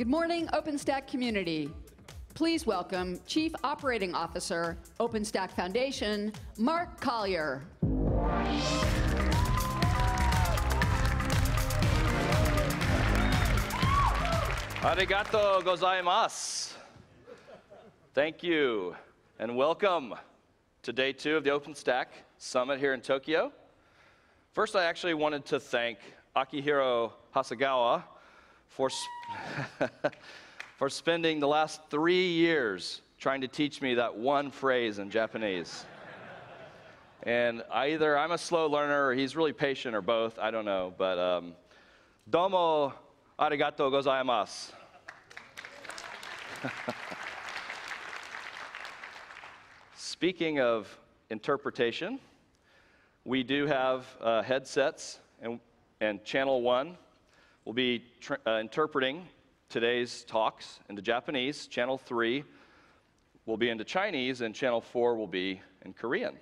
Good morning, OpenStack community. Please welcome Chief Operating Officer, OpenStack Foundation, Mark Collier. Arigato gozaimasu. Thank you, and welcome to day 2 of the OpenStack Summit here in Tokyo. First, I actually wanted to thank Akihiro Hasegawa for spending the last 3 years trying to teach me that one phrase in Japanese. And either I'm a slow learner or he's really patient or both, I don't know, but domo arigato gozaimasu. Speaking of interpretation, we do have headsets, and Channel 1 will be interpreting today's talks into Japanese. Channel 3 will be into Chinese, and Channel 4 will be in Korean.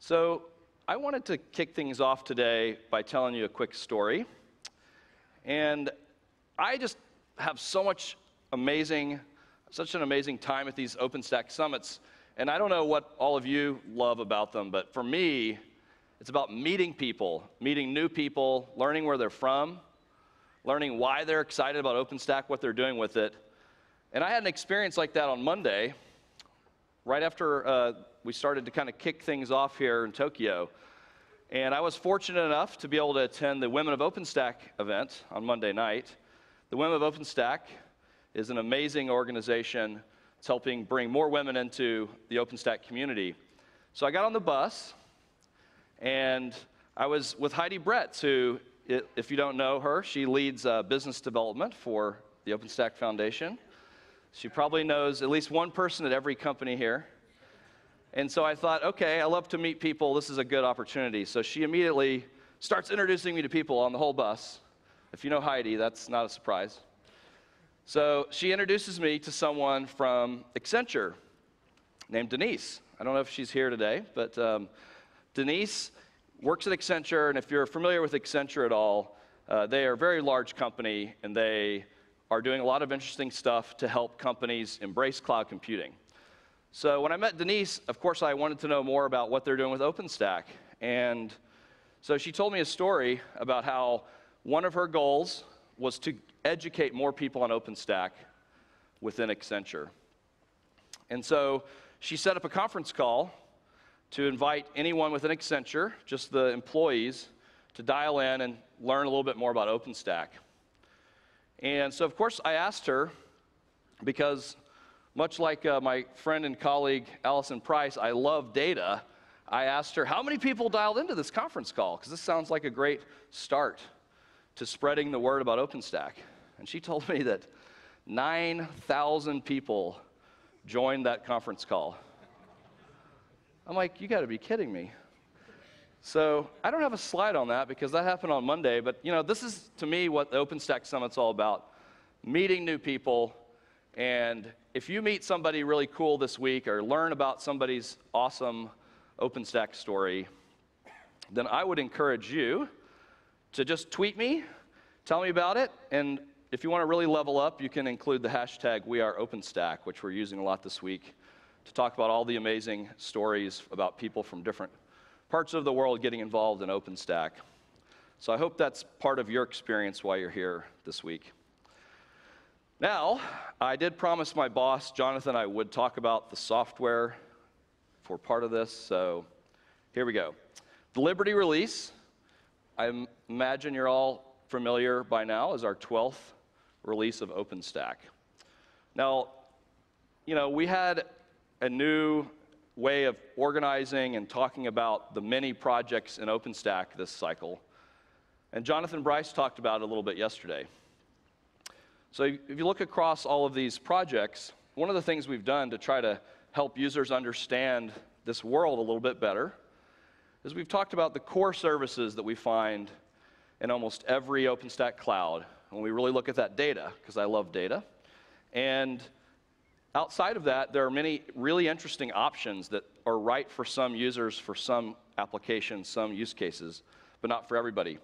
So I wanted to kick things off today by telling you a quick story. And I just have such an amazing time at these OpenStack summits. And I don't know what all of you love about them, but for me, it's about meeting people, meeting new people, learning where they're from, learning why they're excited about OpenStack, what they're doing with it. And I had an experience like that on Monday, right after we started to kind of kick things off here in Tokyo. And I was fortunate enough to be able to attend the Women of OpenStack event on Monday night. The Women of OpenStack is an amazing organization. It's helping bring more women into the OpenStack community. So I got on the bus, and I was with Heidi Bretz, who, if you don't know her, she leads business development for the OpenStack Foundation. She probably knows at least one person at every company here. And so I thought, okay, I love to meet people. This is a good opportunity. So she immediately starts introducing me to people on the whole bus. If you know Heidi, that's not a surprise. So she introduces me to someone from Accenture named Denise. I don't know if she's here today, but Denise works at Accenture, and if you're familiar with Accenture at all, they are a very large company, and they are doing a lot of interesting stuff to help companies embrace cloud computing. So when I met Denise, of course, I wanted to know more about what they're doing with OpenStack. And so she told me a story about how one of her goals was to educate more people on OpenStack within Accenture. And so she set up a conference call to invite anyone within Accenture, just the employees, to dial in and learn a little bit more about OpenStack. And so, of course, I asked her, because much like my friend and colleague, Allison Price, I love data. I asked her, how many people dialed into this conference call? Because this sounds like a great start to spreading the word about OpenStack. And she told me that 9,000 people joined that conference call. I'm like, you gotta be kidding me. So I don't have a slide on that because that happened on Monday, but you know, this is to me what the OpenStack Summit's all about, meeting new people. And if you meet somebody really cool this week or learn about somebody's awesome OpenStack story, then I would encourage you to just tweet me, tell me about it, and if you want to really level up, you can include the hashtag #WeAreOpenStack, which we're using a lot this week to talk about all the amazing stories about people from different parts of the world getting involved in OpenStack. So I hope that's part of your experience while you're here this week. Now, I did promise my boss, Jonathan, I would talk about the software for part of this, so here we go. The Liberty release, I imagine you're all familiar by now, is our 12th release of OpenStack. Now, you know, we had a new way of organizing and talking about the many projects in OpenStack this cycle, and Jonathan Bryce talked about it a little bit yesterday. So if you look across all of these projects, one of the things we've done to try to help users understand this world a little bit better is we've talked about the core services that we find in almost every OpenStack cloud. When we really look at that data, because I love data. And outside of that, there are many really interesting options that are right for some users, for some applications, some use cases, but not for everybody.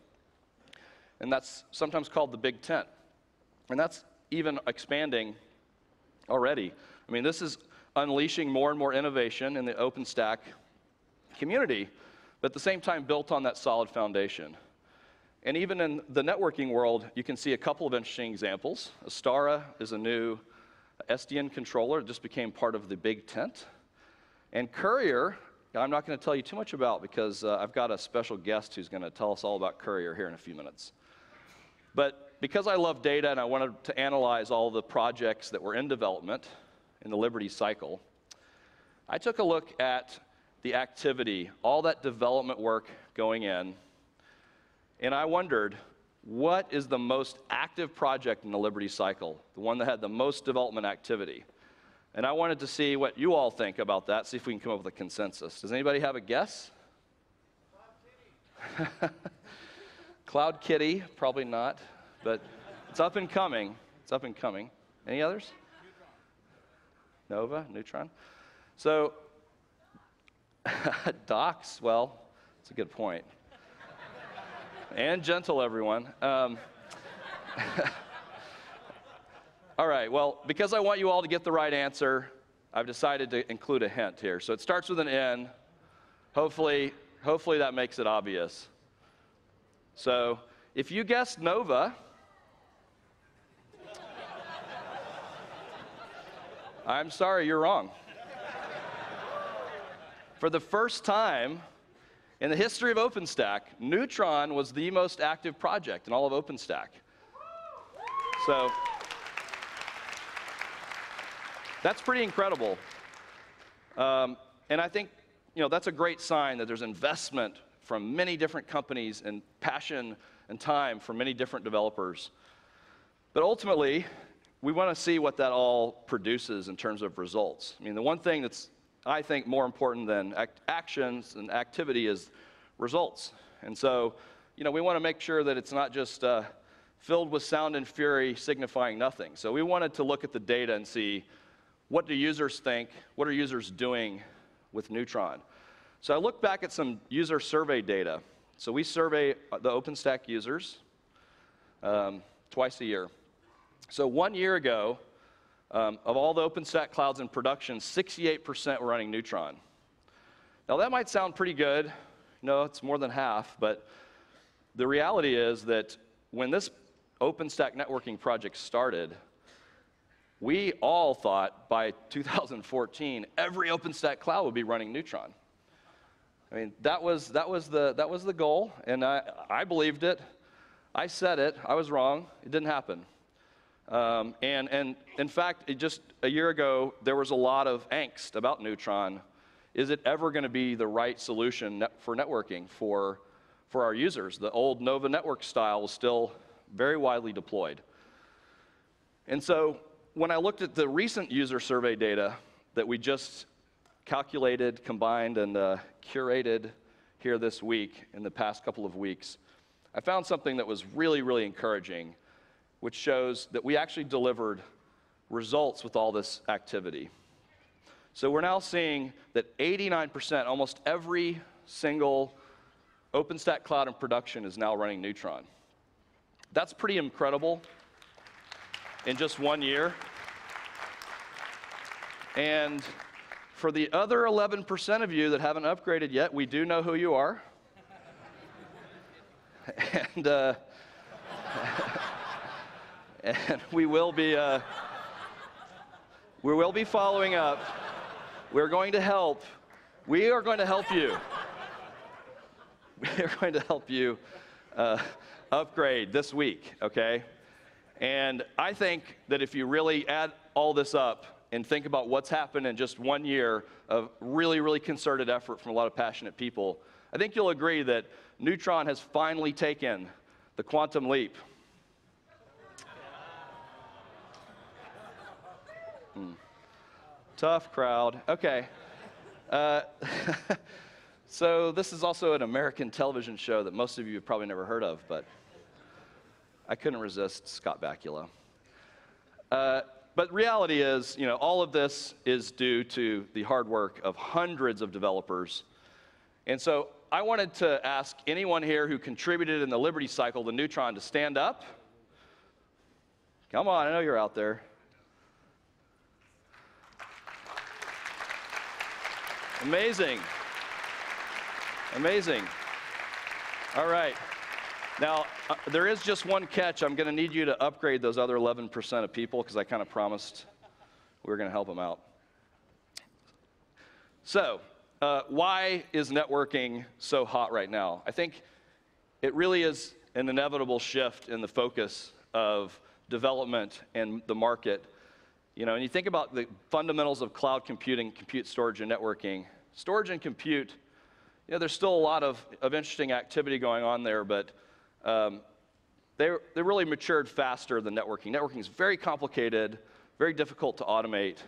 And that's sometimes called the big tent. And that's even expanding already. I mean, this is unleashing more and more innovation in the OpenStack community, but at the same time built on that solid foundation. And even in the networking world, you can see a couple of interesting examples. Astara is a new SDN controller. It just became part of the big tent. And Courier, I'm not going to tell you too much about because I've got a special guest who's going to tell us all about Courier here in a few minutes. But because I love data and I wanted to analyze all the projects that were in development in the Liberty cycle, I took a look at the activity, all that development work going in, and I wondered, what is the most active project in the Liberty cycle, the one that had the most development activity? And I wanted to see what you all think about that, see if we can come up with a consensus. Does anybody have a guess? Cloud Kitty. Cloud Kitty, probably not, but it's up and coming. It's up and coming. Any others? Nova, Neutron. So, Docs, well, that's a good point. And gentle, everyone. All right, well, because I want you all to get the right answer, I've decided to include a hint here. So it starts with an N. Hopefully that makes it obvious. So if you guessed Nova, I'm sorry, you're wrong. For the first time in the history of OpenStack, Neutron was the most active project in all of OpenStack. So that's pretty incredible. And I think, that's a great sign that there's investment from many different companies and passion and time from many different developers. But ultimately, we want to see what that all produces in terms of results. I mean, the one thing that's, I think, more important than actions and activity is results. And so, we want to make sure that it's not just filled with sound and fury signifying nothing. So we wanted to look at the data and see, what do users think? What are users doing with Neutron? So I looked back at some user survey data. So we survey the OpenStack users twice a year. So 1 year ago, of all the OpenStack clouds in production, 68% were running Neutron. Now that might sound pretty good. It's more than half, but the reality is that when this OpenStack networking project started, we all thought by 2014 every OpenStack cloud would be running Neutron. I mean, that was the goal, and I believed it. I said it. I was wrong. It didn't happen. And in fact, just a year ago, there was a lot of angst about Neutron. Is it ever going to be the right solution for networking for our users? The old Nova network style was still very widely deployed. And so when I looked at the recent user survey data that we just calculated, combined, and curated here this week, in the past couple of weeks, I found something that was really, really encouraging, which shows that we actually delivered results with all this activity. So we're now seeing that 89%, almost every single OpenStack cloud in production is now running Neutron. That's pretty incredible in just 1 year. And for the other 11% of you that haven't upgraded yet, we do know who you are. And and we will be following up. We're going to help. We are going to help you. We are going to help you upgrade this week, okay? And I think that if you really add all this up and think about what's happened in just 1 year of really, really concerted effort from a lot of passionate people, I think you'll agree that Neutron has finally taken the quantum leap. Tough crowd. Okay. So this is also an American television show that most of you have probably never heard of, but I couldn't resist Scott Bakula. But reality is, all of this is due to the hard work of hundreds of developers. And so I wanted to ask anyone here who contributed in the Liberty cycle to Neutron to stand up. Come on, I know you're out there. Amazing. Amazing. All right. Now, there is just one catch. I'm going to need you to upgrade those other 11% of people because I kind of promised we were going to help them out. So, why is networking so hot right now? I think it really is an inevitable shift in the focus of development and the market. You know, and you think about the fundamentals of cloud computing, compute, storage, and networking. Storage and compute, you know, there's still a lot of interesting activity going on there, but they really matured faster than networking. Networking is very complicated, very difficult to automate.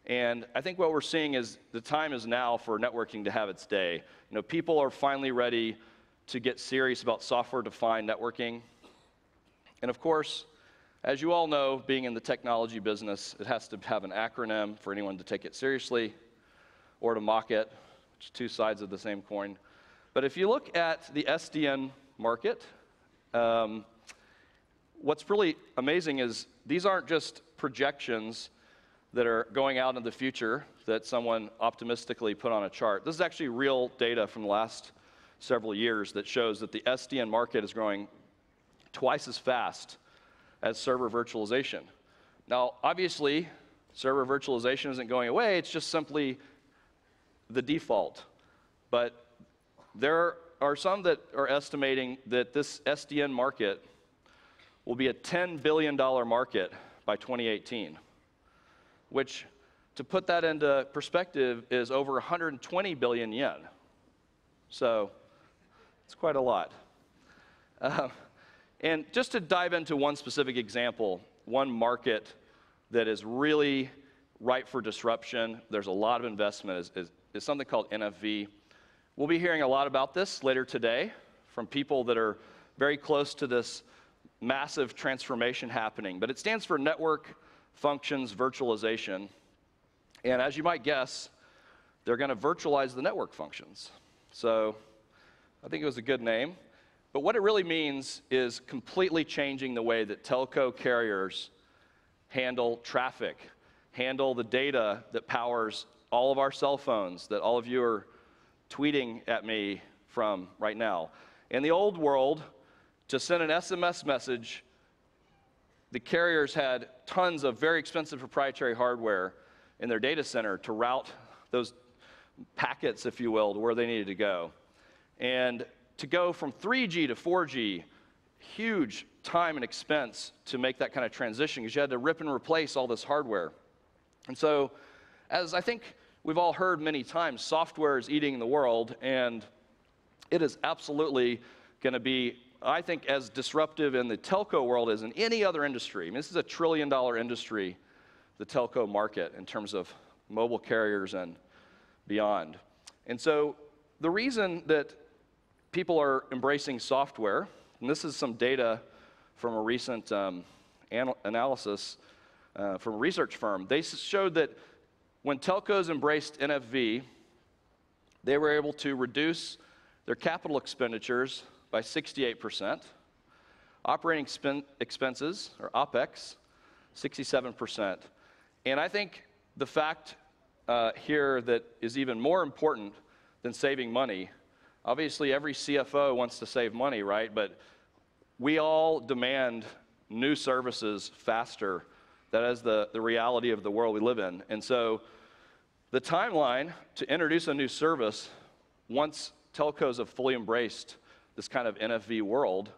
And I think what we're seeing is the time is now for networking to have its day. You know, people are finally ready to get serious about software-defined networking. And of course, as you all know, being in the technology business, it has to have an acronym for anyone to take it seriously or to mock it, which is two sides of the same coin. But if you look at the SDN market, what's really amazing is these aren't just projections that are going out in the future that someone optimistically put on a chart. This is actually real data from the last several years that shows that the SDN market is growing twice as fast as server virtualization. Now, obviously, server virtualization isn't going away, it's just simply the default. But there are some that are estimating that this SDN market will be a $10 billion market by 2018, which, to put that into perspective, is over 120 billion yen. So it's quite a lot. And just to dive into one specific example, one market that is really ripe for disruption, there's a lot of investment, is something called NFV. We'll be hearing a lot about this later today from people that are very close to this massive transformation happening. But it stands for Network Functions Virtualization. And as you might guess, they're going to virtualize the network functions. So I think it was a good name. But what it really means is completely changing the way that telco carriers handle traffic, handle the data that powers all of our cell phones that all of you are tweeting at me from right now. In the old world, to send an SMS message, the carriers had tons of very expensive proprietary hardware in their data center to route those packets, if you will, to where they needed to go. And to go from 3G to 4G, huge time and expense to make that kind of transition because you had to rip and replace all this hardware. And so, as I think we've all heard many times, software is eating the world, and it is absolutely going to be, I think, as disruptive in the telco world as in any other industry. I mean, this is a $1 trillion industry, the telco market, in terms of mobile carriers and beyond. And so the reason that people are embracing software, and this is some data from a recent analysis from a research firm. They showed that when telcos embraced NFV, they were able to reduce their capital expenditures by 68%, operating expenses, or OpEx, 67%. And I think the fact here that is even more important than saving money, obviously every CFO wants to save money, right? But we all demand new services faster. That is the reality of the world we live in. And so the timeline to introduce a new service, once telcos have fully embraced this kind of NFV world,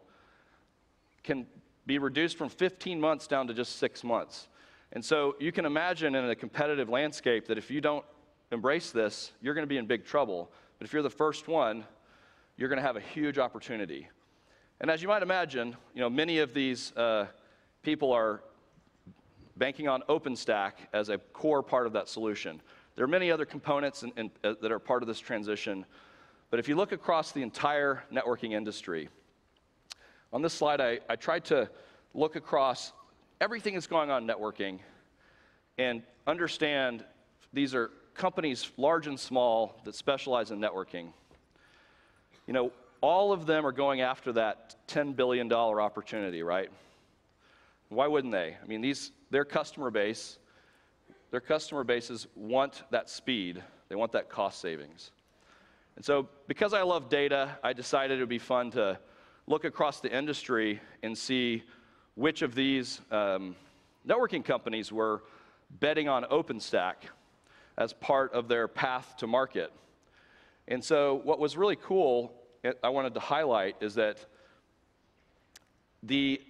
can be reduced from 15 months down to just 6 months. And so you can imagine in a competitive landscape that if you don't embrace this, you're going to be in big trouble. But if you're the first one, you're going to have a huge opportunity. And as you might imagine, you know, many of these people are banking on OpenStack as a core part of that solution. There are many other components that are part of this transition. But if you look across the entire networking industry, on this slide, I tried to look across everything that's going on in networking and understand these are companies large and small that specialize in networking. You know, all of them are going after that $10 billion opportunity, right? Why wouldn't they? I mean, their customer bases want that speed. They want that cost savings. And so because I love data, I decided it would be fun to look across the industry and see which of these networking companies were betting on OpenStack as part of their path to market. And so what was really cool, I wanted to highlight, is that the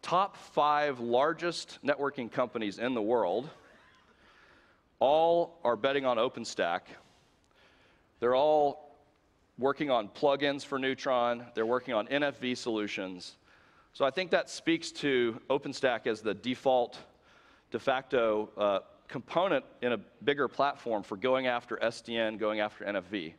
top 5 largest networking companies in the world all are betting on OpenStack. They're all working on plugins for Neutron. They're working on NFV solutions. So I think that speaks to OpenStack as the default, de facto component in a bigger platform for going after SDN, going after NFV.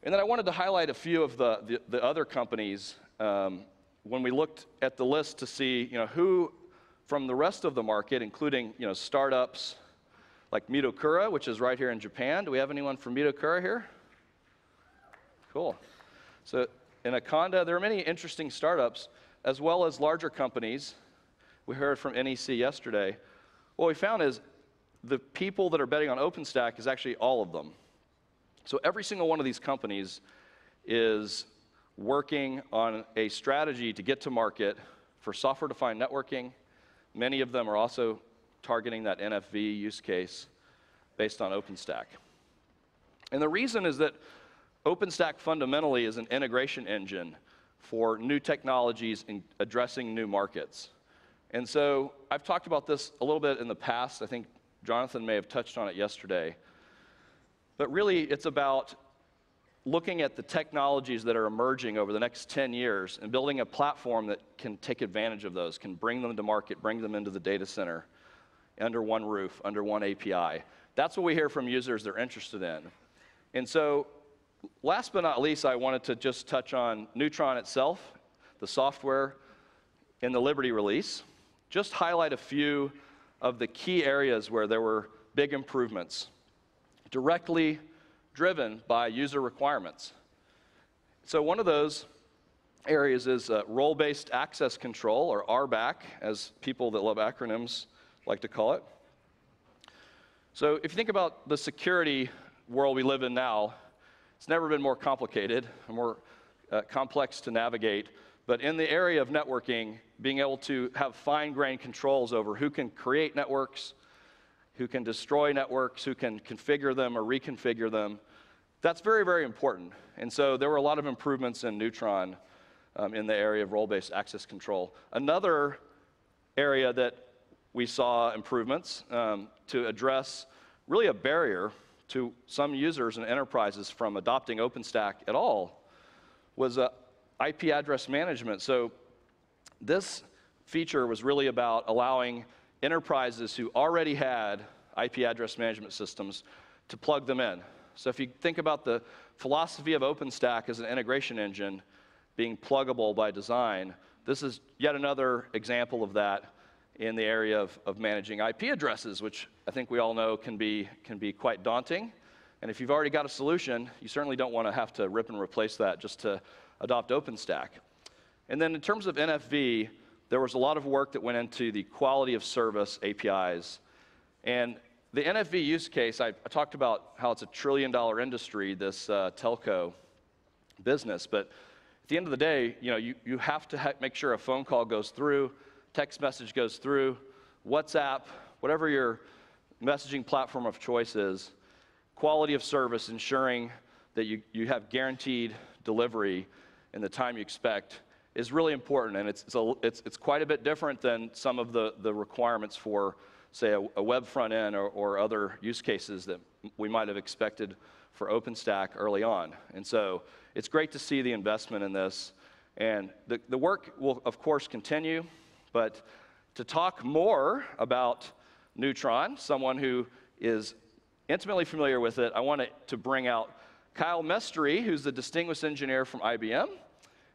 And then I wanted to highlight a few of the other companies when we looked at the list to see, who from the rest of the market, including, startups like Mitokura, which is right here in Japan. Do we have anyone from Mitokura here? Cool. So in Akonda, there are many interesting startups, as well as larger companies. We heard from NEC yesterday. What we found is the people that are betting on OpenStack is actually all of them. So every single one of these companies is working on a strategy to get to market for software-defined networking. Many of them are also targeting that NFV use case based on OpenStack. And the reason is that OpenStack fundamentally is an integration engine for new technologies in addressing new markets. And so I've talked about this a little bit in the past. I think Jonathan may have touched on it yesterday. But really, it's about looking at the technologies that are emerging over the next 10 years and building a platform that can take advantage of those, can bring them to market, bring them into the data center under one roof, under one API. That's what we hear from users they're interested in. And so last but not least, I wanted to just touch on Neutron itself, the software in the Liberty release. Just highlight a few of the key areas where there were big improvements, directly driven by user requirements. So one of those areas is role-based access control, or RBAC, as people that love acronyms like to call it. So if you think about the security world we live in now, it's never been more complicated and more complex to navigate. But in the area of networking, being able to have fine-grained controls over who can create networks, who can destroy networks, who can configure them or reconfigure them, that's very, very important. And so there were a lot of improvements in Neutron in the area of role-based access control. Another area that we saw improvements to address really a barrier to some users and enterprises from adopting OpenStack at all was IP address management. So this feature was really about allowing enterprises who already had IP address management systems to plug them in. So if you think about the philosophy of OpenStack as an integration engine being pluggable by design, this is yet another example of that in the area of managing IP addresses, which I think we all know can be quite daunting. And if you've already got a solution, you certainly don't want to have to rip and replace that just to adopt OpenStack. And then in terms of NFV, there was a lot of work that went into the quality of service APIs. And the NFV use case, I talked about how it's a trillion-dollar industry, this telco business. But at the end of the day, you have to make sure a phone call goes through, text message goes through, WhatsApp, whatever your messaging platform of choice is, quality of service, ensuring that you have guaranteed delivery in the time you expect is really important. And it's quite a bit different than some of the requirements for, say, a web front end or other use cases that we might have expected for OpenStack early on. And so it's great to see the investment in this. And the work will, of course, continue. But to talk more about Neutron, someone who is intimately familiar with it, I wanted to bring out Kyle Mestry, who's the distinguished engineer from IBM.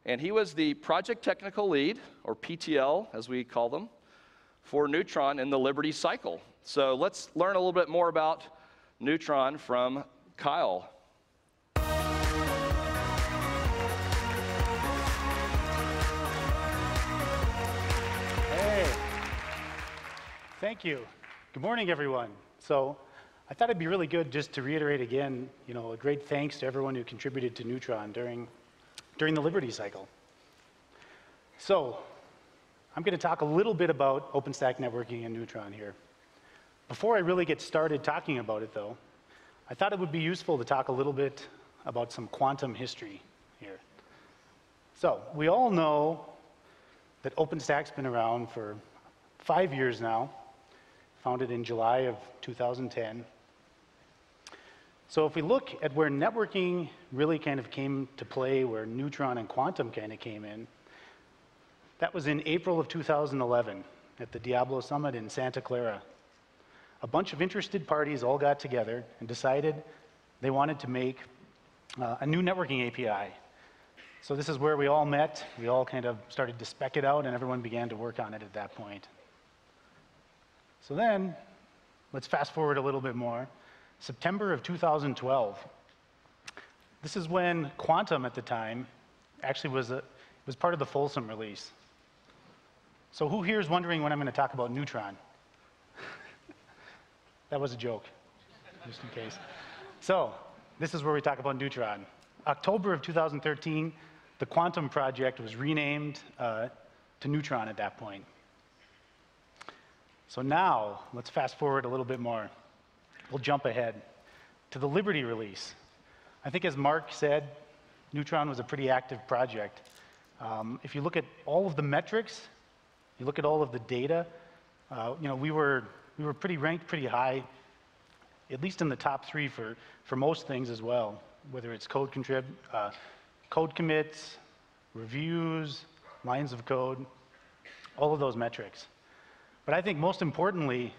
And he was the project technical lead, or PTL, as we call them, for Neutron in the Liberty cycle. So let's learn a little bit more about Neutron from Kyle. Thank you. Good morning, everyone. So I thought it'd be really good just to reiterate again, a great thanks to everyone who contributed to Neutron during the Liberty cycle. So I'm going to talk a little bit about OpenStack networking and Neutron here. Before I really get started talking about it, though, I thought it would be useful to talk a little bit about some quantum history here. So we all know that OpenStack's been around for 5 years now, founded in July of 2010. So if we look at where networking really kind of came to play, where Neutron and quantum kind of came in, that was in April of 2011 at the Diablo Summit in Santa Clara. A bunch of interested parties all got together and decided they wanted to make a new networking API. So this is where we all met. We all kind of started to spec it out, and everyone began to work on it at that point. So then, let's fast forward a little bit more. September of 2012. This is when Quantum at the time actually was part of the Folsom release. So who here is wondering when I'm going to talk about Neutron? That was a joke, just in case. So this is where we talk about Neutron. October of 2013, the Quantum project was renamed to Neutron at that point. So now, let's fast forward a little bit more. We'll jump ahead to the Liberty release. I think as Mark said, Neutron was a pretty active project. If you look at all of the metrics, you look at all of the data, we were ranked pretty high, at least in the top 3 for most things as well, whether it's code commits, reviews, lines of code, all of those metrics. But I think most importantly,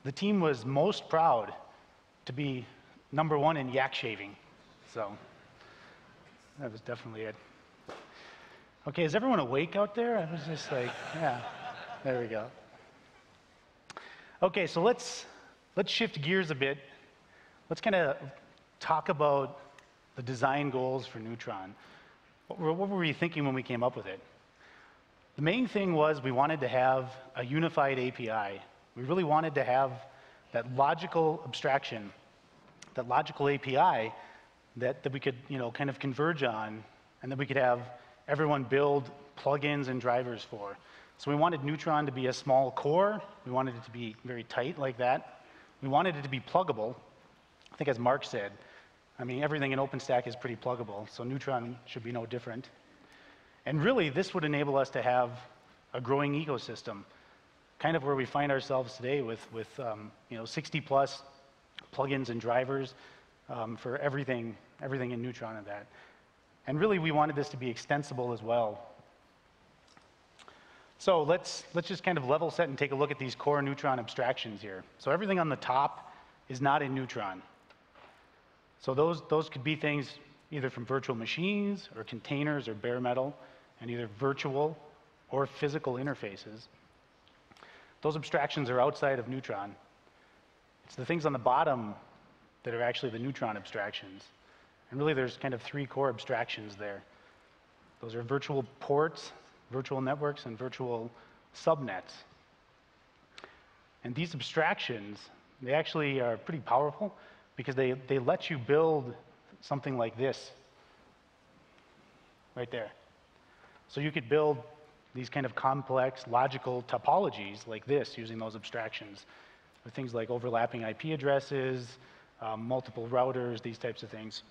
the team was most proud to be #1 in yak shaving. So that was definitely it. Okay, is everyone awake out there? I was just like, yeah, there we go. Okay, so let's shift gears a bit. Let's kind of talk about the design goals for Neutron. What were we thinking when we came up with it? The main thing was we wanted to have a unified API. We really wanted to have that logical abstraction, that logical API that we could kind of converge on, and that we could have everyone build plugins and drivers for. So we wanted Neutron to be a small core. We wanted it to be very tight like that. We wanted it to be pluggable. I think as Mark said, I mean, everything in OpenStack is pretty pluggable, so Neutron should be no different. And really, this would enable us to have a growing ecosystem, kind of where we find ourselves today with 60+ plugins and drivers for everything in Neutron and that. And really, we wanted this to be extensible as well. So let's just kind of level set and take a look at these core Neutron abstractions here. So everything on the top is not in Neutron. So those could be things either from virtual machines or containers or bare metal, and either virtual or physical interfaces. Those abstractions are outside of Neutron. It's the things on the bottom that are actually the Neutron abstractions. And really there's kind of 3 core abstractions there. Those are virtual ports, virtual networks, and virtual subnets. And these abstractions, they actually are pretty powerful because they let you build something like this right there. So you could build these kind of complex logical topologies like this using those abstractions with things like overlapping IP addresses, multiple routers, these types of things.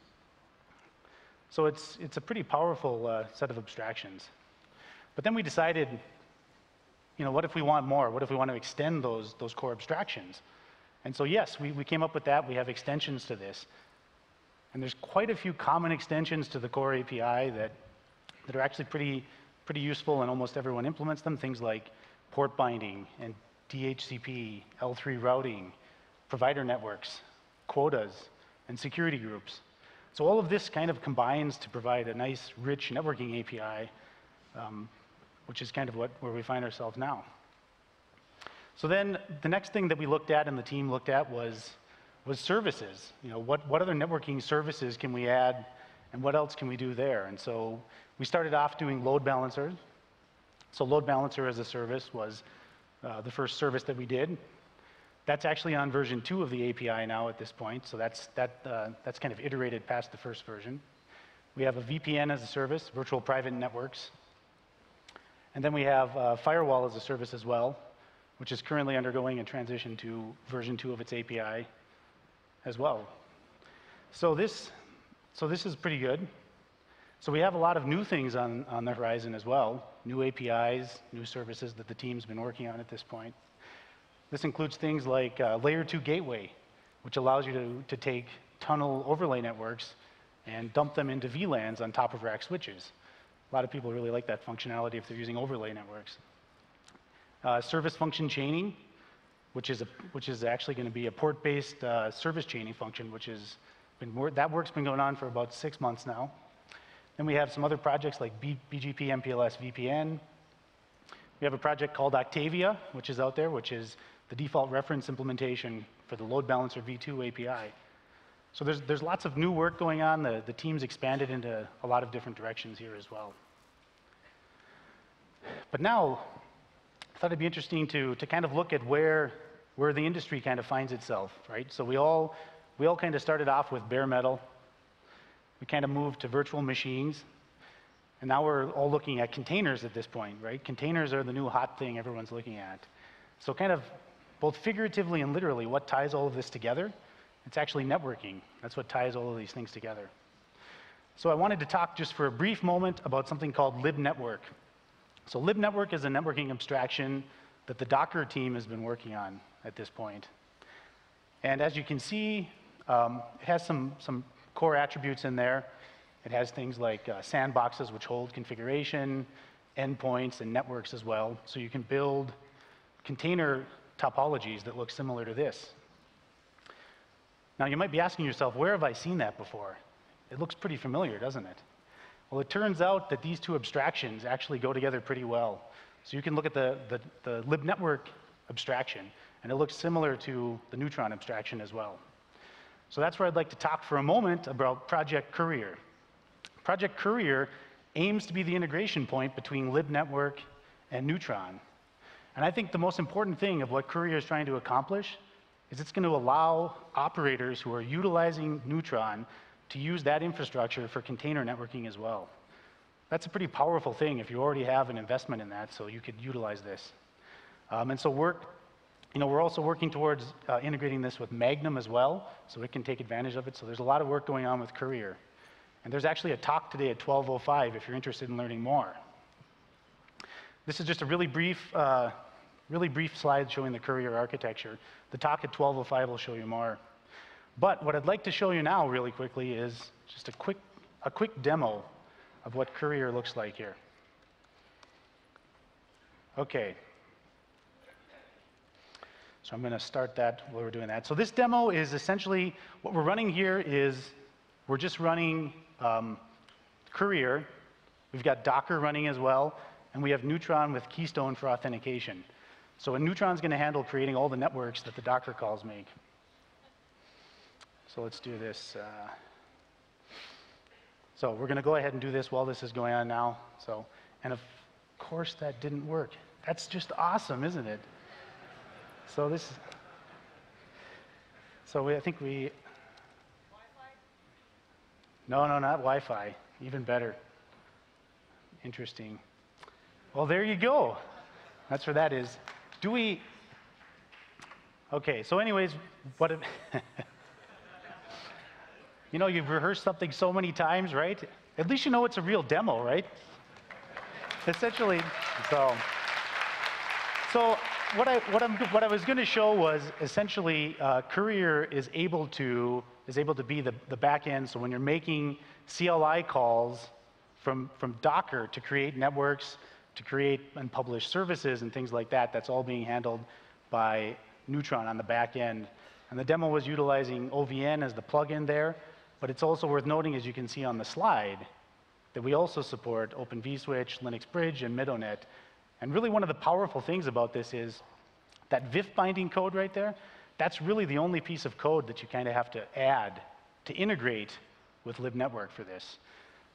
So it's a pretty powerful set of abstractions. But then we decided, what if we want more? What if we want to extend those core abstractions? And so yes, we came up with that. We have extensions to this. And there's quite a few common extensions to the core API that are actually pretty useful, and almost everyone implements them. Things like port binding and DHCP, L3 routing, provider networks, quotas, and security groups. So all of this kind of combines to provide a nice, rich networking API, which is kind of where we find ourselves now. So then the next thing that we looked at and the team looked at was services. What other networking services can we add, and what else can we do there? And so we started off doing load balancers. So load balancer as a service was the first service that we did. That's actually on version 2 of the API now at this point, so that's kind of iterated past the first version. We have a VPN as a service, virtual private networks. And then we have firewall as a service as well, which is currently undergoing a transition to version 2 of its API as well. So this is pretty good. So we have a lot of new things on the horizon as well, new APIs, new services that the team's been working on at this point. This includes things like Layer 2 Gateway, which allows you to take tunnel overlay networks and dump them into VLANs on top of rack switches. A lot of people really like that functionality if they're using overlay networks. Service function chaining, which is actually going to be a port-based service chaining function, that work's been going on for about 6 months now. Then we have some other projects like BGP MPLS VPN. We have a project called Octavia, which is out there, which is the default reference implementation for the load balancer v2 API. So there's lots of new work going on. The team's expanded into a lot of different directions here as well. But now, I thought it'd be interesting to kind of look at where the industry kind of finds itself, right? So we all kind of started off with bare metal. We kind of moved to virtual machines. And now we're all looking at containers at this point, right? Containers are the new hot thing everyone's looking at. So kind of both figuratively and literally, what ties all of this together? It's actually networking. That's what ties all of these things together. So I wanted to talk just for a brief moment about something called libnetwork. So libnetwork is a networking abstraction that the Docker team has been working on at this point. And as you can see, it has some core attributes in there. It has things like sandboxes which hold configuration, endpoints, and networks as well. So you can build container topologies that look similar to this. Now you might be asking yourself, where have I seen that before? It looks pretty familiar, doesn't it? Well, it turns out that these two abstractions actually go together pretty well. So you can look at the libnetwork abstraction, and it looks similar to the Neutron abstraction as well. So that's where I'd like to talk for a moment about Project Courier. Project Courier aims to be the integration point between libnetwork and Neutron. And I think the most important thing of what Courier is trying to accomplish is it's going to allow operators who are utilizing Neutron to use that infrastructure for container networking as well. That's a pretty powerful thing if you already have an investment in that, so you could utilize this. And so we're also working towards integrating this with Magnum as well, so it can take advantage of it. So there's a lot of work going on with Courier. And there's actually a talk today at 12:05 if you're interested in learning more. This is just a really brief slide showing the Courier architecture. The talk at 12:05 will show you more. But what I'd like to show you now really quickly is just a quick demo of what Courier looks like here. Okay. So I'm going to start that while we're doing that. So this demo is essentially, what we're running here is, we're just running Courier. We've got Docker running as well, and we have Neutron with Keystone for authentication. So Neutron's going to handle creating all the networks that the Docker calls make. So let's do this. So we're going to go ahead and do this while this is going on now. So, and of course that didn't work. That's just awesome, isn't it? So I think we. Wi-Fi? No, not Wi-Fi. Even better. Interesting. Well, there you go. That's where that is. Do we? Okay. So, anyways, what? You've rehearsed something so many times, right? At least you know it's a real demo, right? Essentially, so what I was going to show was essentially Courier is able to be the back end. So when you're making CLI calls from Docker to create networks, to create and publish services and things like that, that's all being handled by Neutron on the back end. And the demo was utilizing OVN as the plugin there. But it's also worth noting, as you can see on the slide, that we also support Open vSwitch, Linux Bridge, and Midonet. And really one of the powerful things about this is that VIF binding code right there, that's really the only piece of code that you kind of have to add to integrate with libnetwork for this.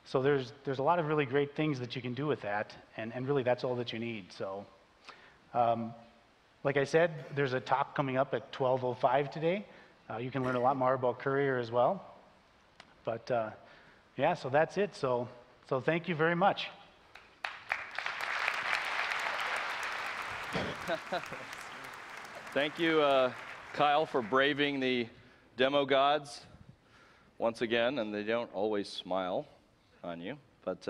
So there's a lot of really great things that you can do with that, and really that's all that you need. So Like I said, there's a talk coming up at 12:05 today. You can learn a lot more about Courier as well. But yeah, so that's it. So thank you very much. Thank you, Kyle, for braving the demo gods once again, and they don't always smile on you. But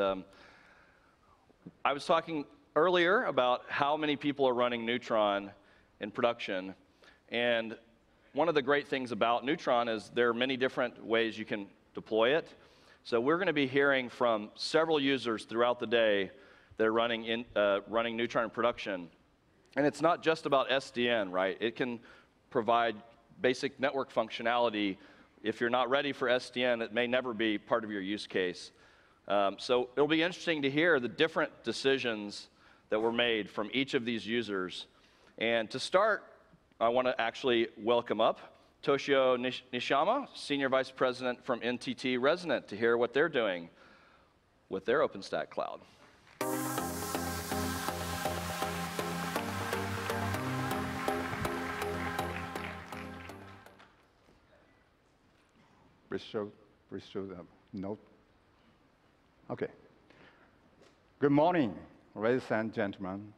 I was talking earlier about how many people are running Neutron in production, and one of the great things about Neutron is there are many different ways you can deploy it. So we're going to be hearing from several users throughout the day that are running Neutron in production. And it's not just about SDN, right? It can provide basic network functionality. If you're not ready for SDN, it may never be part of your use case. So it'll be interesting to hear the different decisions that were made from each of these users. And to start, I want to actually welcome up Toshio Nishiyama, Senior Vice President from NTT Resonant, to hear what they're doing with their OpenStack cloud. Please show the note. Okay. Good morning, ladies and gentlemen.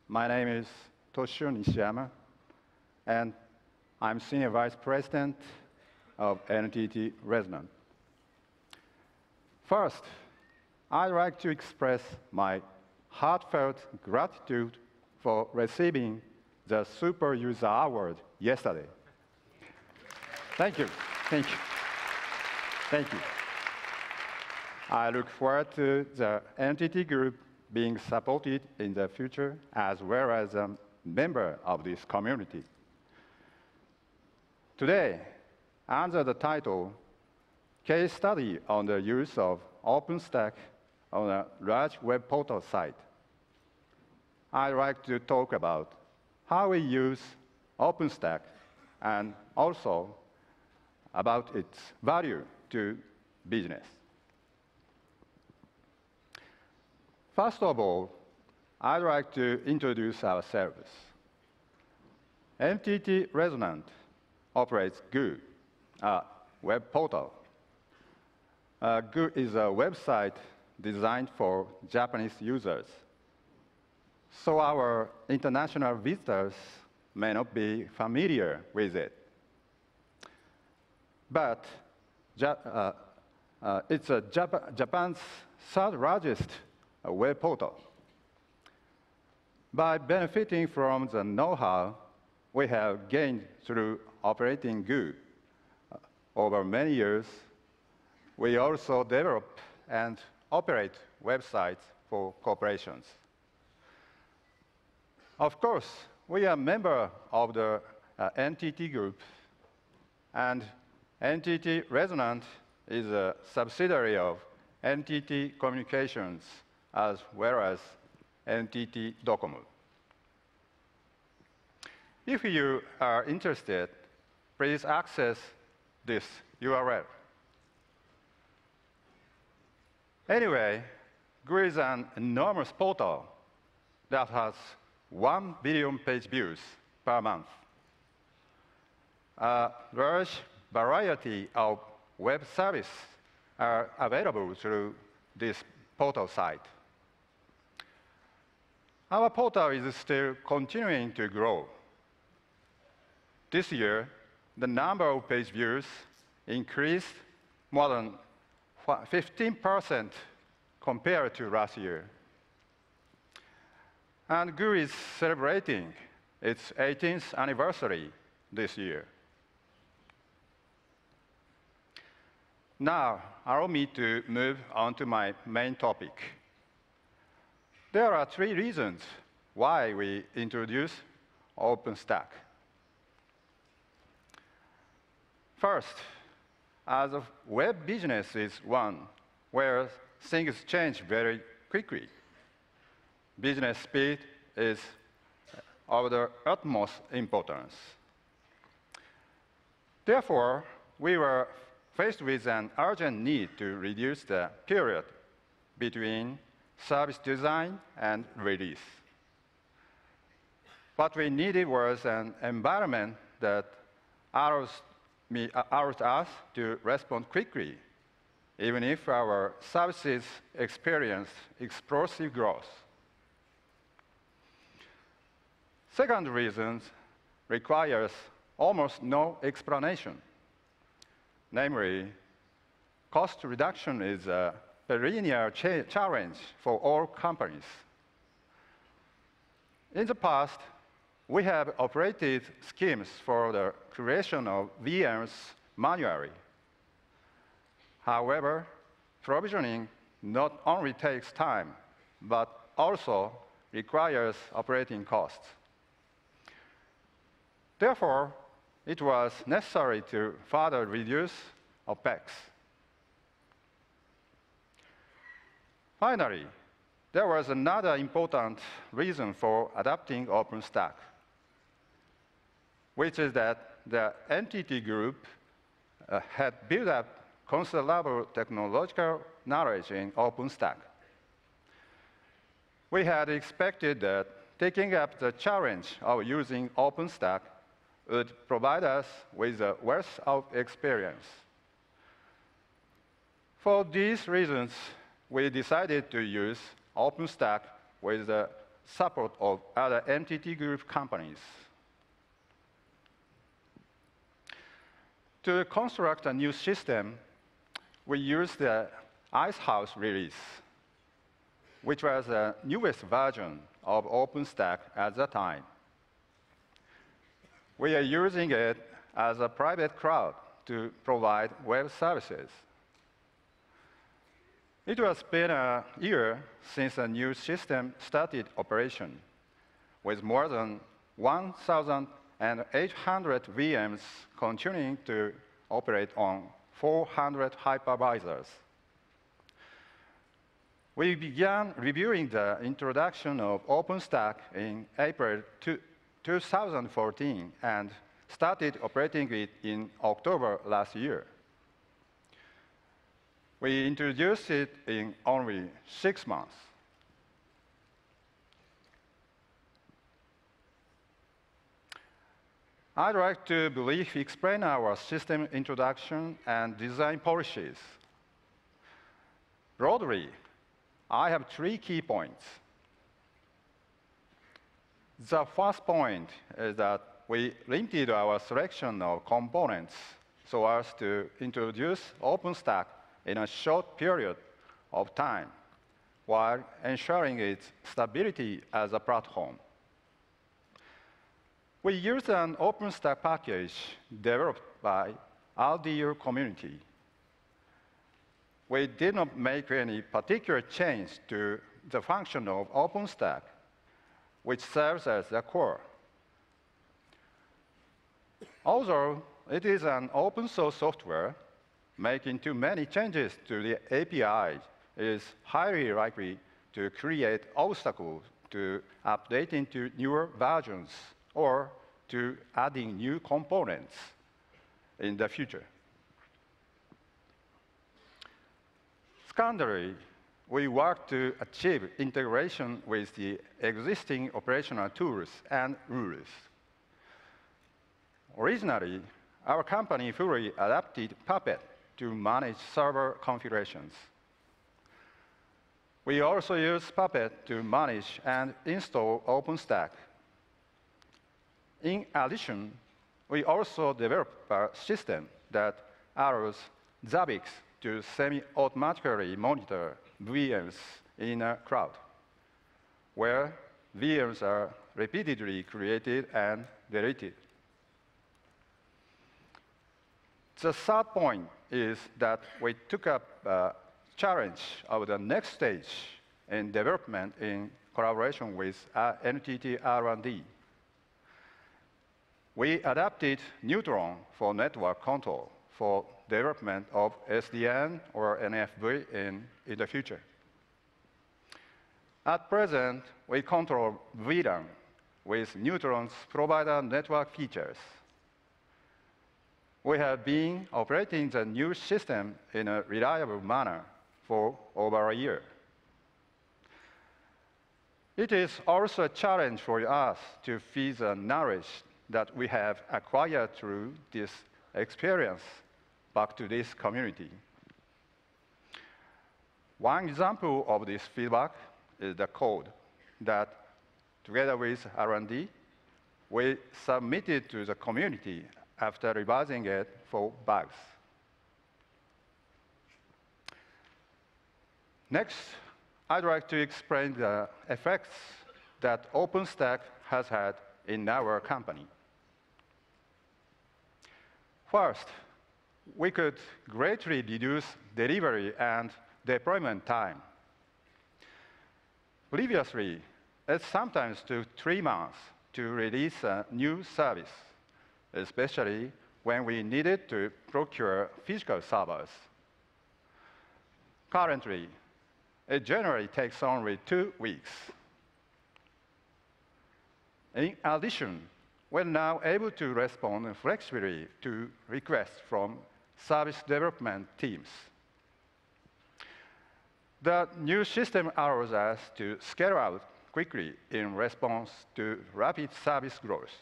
My name is Toshio Nishiyama, and I'm Senior Vice President of NTT Resonant. First, I'd like to express my heartfelt gratitude for receiving the Super User Award yesterday. Thank you. Thank you. Thank you. I look forward to the NTT Group being supported in the future as well as a member of this community. Today, under the title, Case Study on the Use of OpenStack on a Large Web Portal Site, I'd like to talk about how we use OpenStack and also about its value to business. First of all, I'd like to introduce our service. NTT Resonant operates GOO, a web portal. GOO is a website designed for Japanese users. So our international visitors may not be familiar with it. But it's Japan's third largest web portal. By benefiting from the know-how we have gained through operating GOO over many years, we also develop and operate websites for corporations. Of course, we are a member of the NTT Group, and NTT Resonant is a subsidiary of NTT Communications as well as NTT Docomo. If you are interested, please access this URL. Anyway, GOO is an enormous portal that has 1 billion page views per month. A large variety of web services are available through this portal site. Our portal is still continuing to grow. This year, the number of page views increased more than 15% compared to last year. And GOO is celebrating its 18th anniversary this year. Now, allow me to move on to my main topic. There are 3 reasons why we introduced OpenStack. First, as a web business is one where things change very quickly. Business speed is of the utmost importance. Therefore, we were faced with an urgent need to reduce the period between service design and release. What we needed was an environment that allows us to respond quickly, even if our services experience explosive growth. Second reason requires almost no explanation. Namely, cost reduction is a perennial challenge for all companies. In the past, we have operated schemes for the creation of VMs manually. However, provisioning not only takes time, but also requires operating costs. Therefore, it was necessary to further reduce OpEx. Finally, there was another important reason for adopting OpenStack, which is that the entity group had built up considerable technological knowledge in OpenStack. We had expected that taking up the challenge of using OpenStack would provide us with a wealth of experience. For these reasons, we decided to use OpenStack with the support of other entity group companies. To construct a new system, we used the Icehouse release, which was the newest version of OpenStack at the time. We are using it as a private cloud to provide web services. It has been a year since the new system started operation, with more than 1,800 VMs continuing to operate on 400 hypervisors. We began reviewing the introduction of OpenStack in April 2014 and started operating it in October last year. We introduced it in only 6 months. I'd like to briefly explain our system introduction and design policies. Broadly, I have 3 key points. The first point is that we limited our selection of components so as to introduce OpenStack in a short period of time, while ensuring its stability as a platform. We used an OpenStack package developed by RDU community. We did not make any particular change to the function of OpenStack, which serves as the core. Although it is an open source software, making too many changes to the API is highly likely to create obstacles to updating to newer versions or to adding new components in the future. Secondly, we work to achieve integration with the existing operational tools and rules. Originally, our company fully adapted Puppet to manage server configurations. We also use Puppet to manage and install OpenStack. In addition, we also developed a system that allows Zabbix to semi-automatically monitor VMs in a cloud, where VMs are repeatedly created and deleted. The third point is that we took up a challenge of the next stage in development in collaboration with NTT R&D. We adapted Neutron for network control for development of SDN or NFV in the future. At present, we control VLAN with Neutron's provider network features. We have been operating the new system in a reliable manner for over a year. It is also a challenge for us to feed the knowledge that we have acquired through this experience back to this community. One example of this feedback is the code that, together with R&D, we submitted to the community after revising it for bugs. Next, I'd like to explain the effects that OpenStack has had in our company. First, we could greatly reduce delivery and deployment time. Previously, it sometimes took 3 months to release a new service, especially when we needed to procure physical servers. Currently, it generally takes only 2 weeks. In addition, we're now able to respond flexibly to requests from service development teams. The new system allows us to scale out quickly in response to rapid service growth.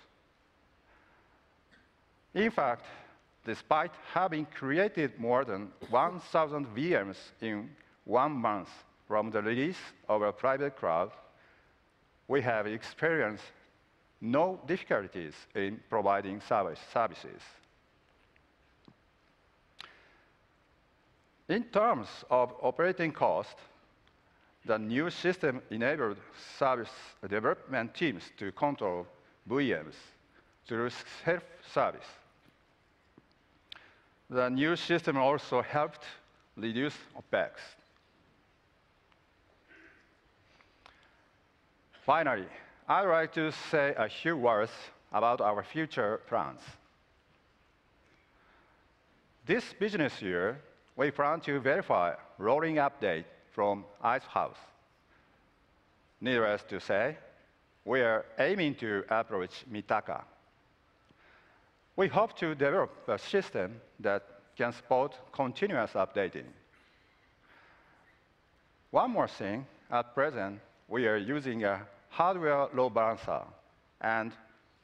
In fact, despite having created more than 1,000 VMs in 1 month from the release of a private cloud, we have experienced no difficulties in providing services. In terms of operating cost, the new system enabled service development teams to control VMs through self-service. The new system also helped reduce OpEx. Finally, I'd like to say a few words about our future plans. This business year, we plan to verify rolling update from Icehouse. Needless to say, we are aiming to approach Mitaka. We hope to develop a system that can support continuous updating. One more thing, at present, we are using a hardware load balancer, and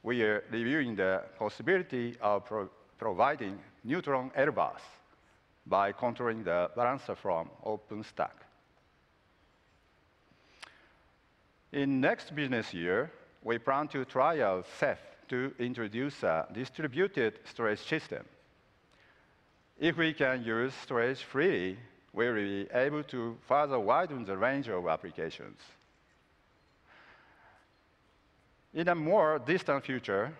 we are reviewing the possibility of providing neutron LBAS by controlling the balancer from OpenStack. In next business year, we plan to try out Ceph to introduce a distributed storage system. If we can use storage freely, we will be able to further widen the range of applications. In a more distant future,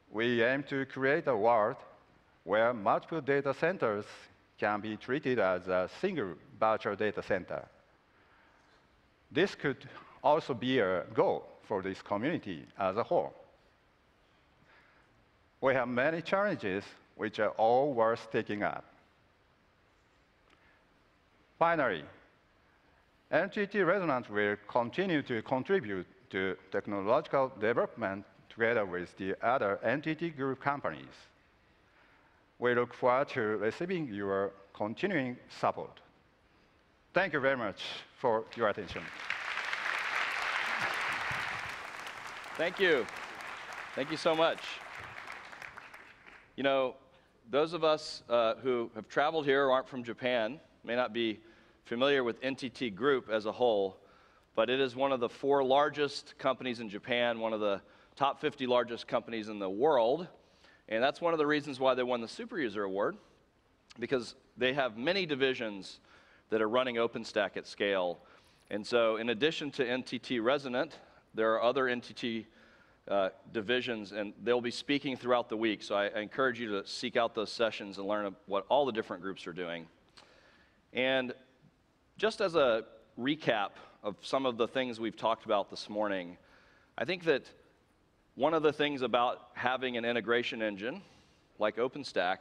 we aim to create a world where multiple data centers can be treated as a single virtual data center. This could also be a goal for this community as a whole. We have many challenges which are all worth taking up. Finally, NTT Resonant will continue to contribute to technological development together with the other NTT Group companies. We look forward to receiving your continuing support. Thank you very much for your attention. Thank you. Thank you so much. You know, those of us who have traveled here or aren't from Japan may not be familiar with NTT Group as a whole, but it is one of the 4 largest companies in Japan, one of the top 50 largest companies in the world, and that's one of the reasons why they won the Super User Award, because they have many divisions that are running OpenStack at scale. And so in addition to NTT Resonant, there are other NTT divisions, and they'll be speaking throughout the week. So I encourage you to seek out those sessions and learn what all the different groups are doing. And just as a recap of some of the things we've talked about this morning, I think that one of the things about having an integration engine like OpenStack